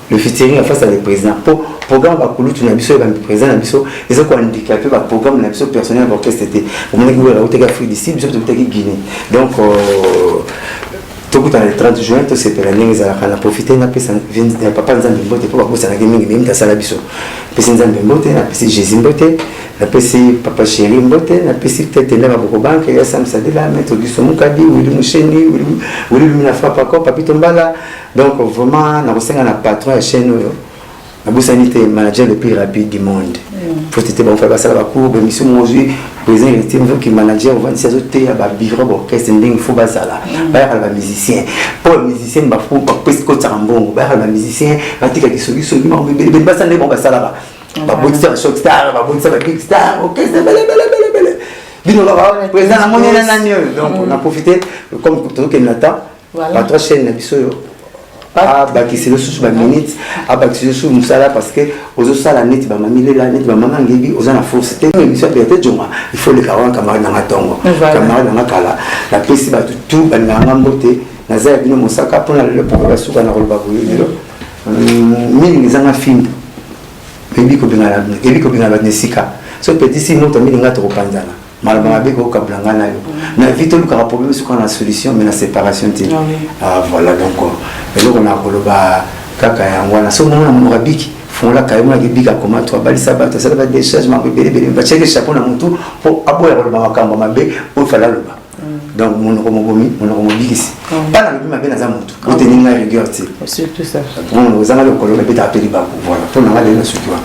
Speaker 2: le featuring face à le président pour programme va couler tu n'as biso le président na biso ils ont quoi handicapé va programme na biso personnel orchestre c'était pour mener que la route Afrique d'ici biso tu Guinée donc tout le 30 juin tout c'est pour l'année ils ont profité na pesa papa nzambe mbote pour bakosa na gaming même ta sala biso pesa nzambe mbote na pesa Jésus mbote na pesa papa chéri mbote na pesa tete na bako banque ya Sam Sadela maître Giso Mukadi Willy Musheni Willy Lumina Frapa ko Papito Mbala donc vraiment na kosenga na patron ya chaîne na bosanité manager le plus rapide du monde faut était bon faire ça la cour de mission aujourd'hui président était qui manager on va dire ça te ba bureau orchestre nding faut basala ba ya ba musicien pour musicien ba faut pas presque tsambongo ba ya ba musicien ba tika ki solution ma be basala bon basala ba bonisa shock star ba bonisa ba big star orchestre belle bino ba président na monena nani donc on a profité comme tout que Nathan ba trois chaînes na biso ah bah qui c'est le sous minute ah bah qui c'est sous musala parce que aux autres ça la net bah mamie la net bah maman ngebi aux en a force c'était une émission de Joma il faut les camarades dans la tongo camarades dans la kala la pesi bah tout bah na ngambote na za bino mosaka pour le pour la souka na rolba boyo mini les en a film bebi ko bingala nesika so petit si moto mini ngato ko panzana malama beko kablanga na yo na vite le problème c'est qu'on a solution mais la séparation ah voilà donc et donc on a koloba kaka yango na so mona mo rabiki font la kaimo na bika comment toi balisa bato ça va décharge ma bébé ba checker chapeau na mutu pour aboya koloba makambo mabe pour fala loba donc mon romo bikisi pas na bima bena za mutu otenir na rigueur ti
Speaker 1: surtout ça
Speaker 2: bon aux angalo koloba beta apeli ba voilà pour na ngale na sukiwa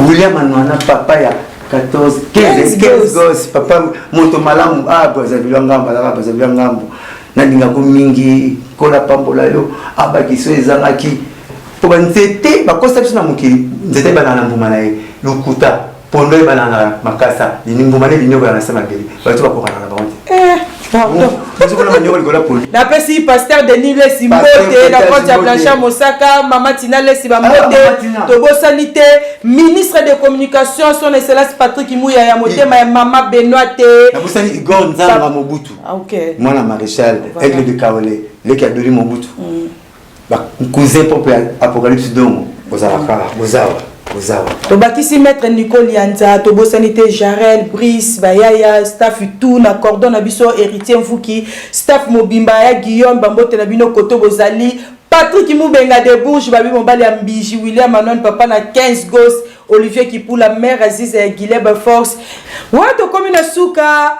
Speaker 2: William Anwana papa ya 15 gosses papa moto malamu bazabilwa ngambo nalinga ko mingi kola pambola yo abakiso ezangaki po banzete bakosa biso na mokili nzete banana mbuma na ye lokuta pondo banana makasa mbuma ne binyo bana sama beli bato bakokana na bango
Speaker 1: pardon la pesi pasteur Denis Lesi Mbote la porte Blancha Mosaka mama Tina Lesi Mbote tobosanité ministre de communication son excellence Patrick Mouya ya motema ya mama Benoît te
Speaker 2: na bosani Igor Nzanga Mobutu mwana maréchal aigle de Kaolé le qui a donné Mobutu ba cousin propre apocalypse domo bozawa
Speaker 1: tobakisi maître Nicole Yanza tobosanité Jarel Brice Bayaya staff tout na cordon na biso héritier Mfuki staff Mobimba ya Guillaume Bambote na bino koto bozali Patrick Moubenga de Bourges babi mobali ya Mbiji William Manon papa na 15 gosses Olivier Kipula mère Aziz et Guilherme Force ouais to comme na souka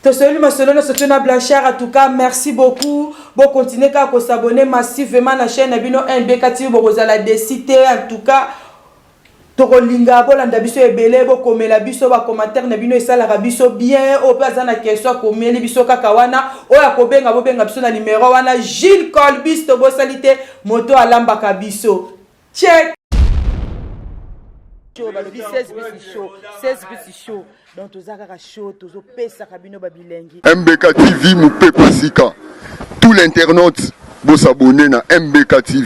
Speaker 1: to celui masolona sotona Blanchard en tout cas merci beaucoup bon continuer ka ko s'abonner massivement na chaîne na bino MBK TV bozala décider en tout cas tokolinga bolanda biso ebele bokomela biso ba commentaire na bino esalaka biso bien opaza na question komeli biso kaka wana oya kobenga bobenga biso na numéro wana Gilles Colbis to bosalite moto alambaka biso check show balobi 16 bisi show donc tozaka show tozo pesa kabino babilengi
Speaker 8: MBK TV mupe pasika tout l'internaute bo s'abonner na MBK TV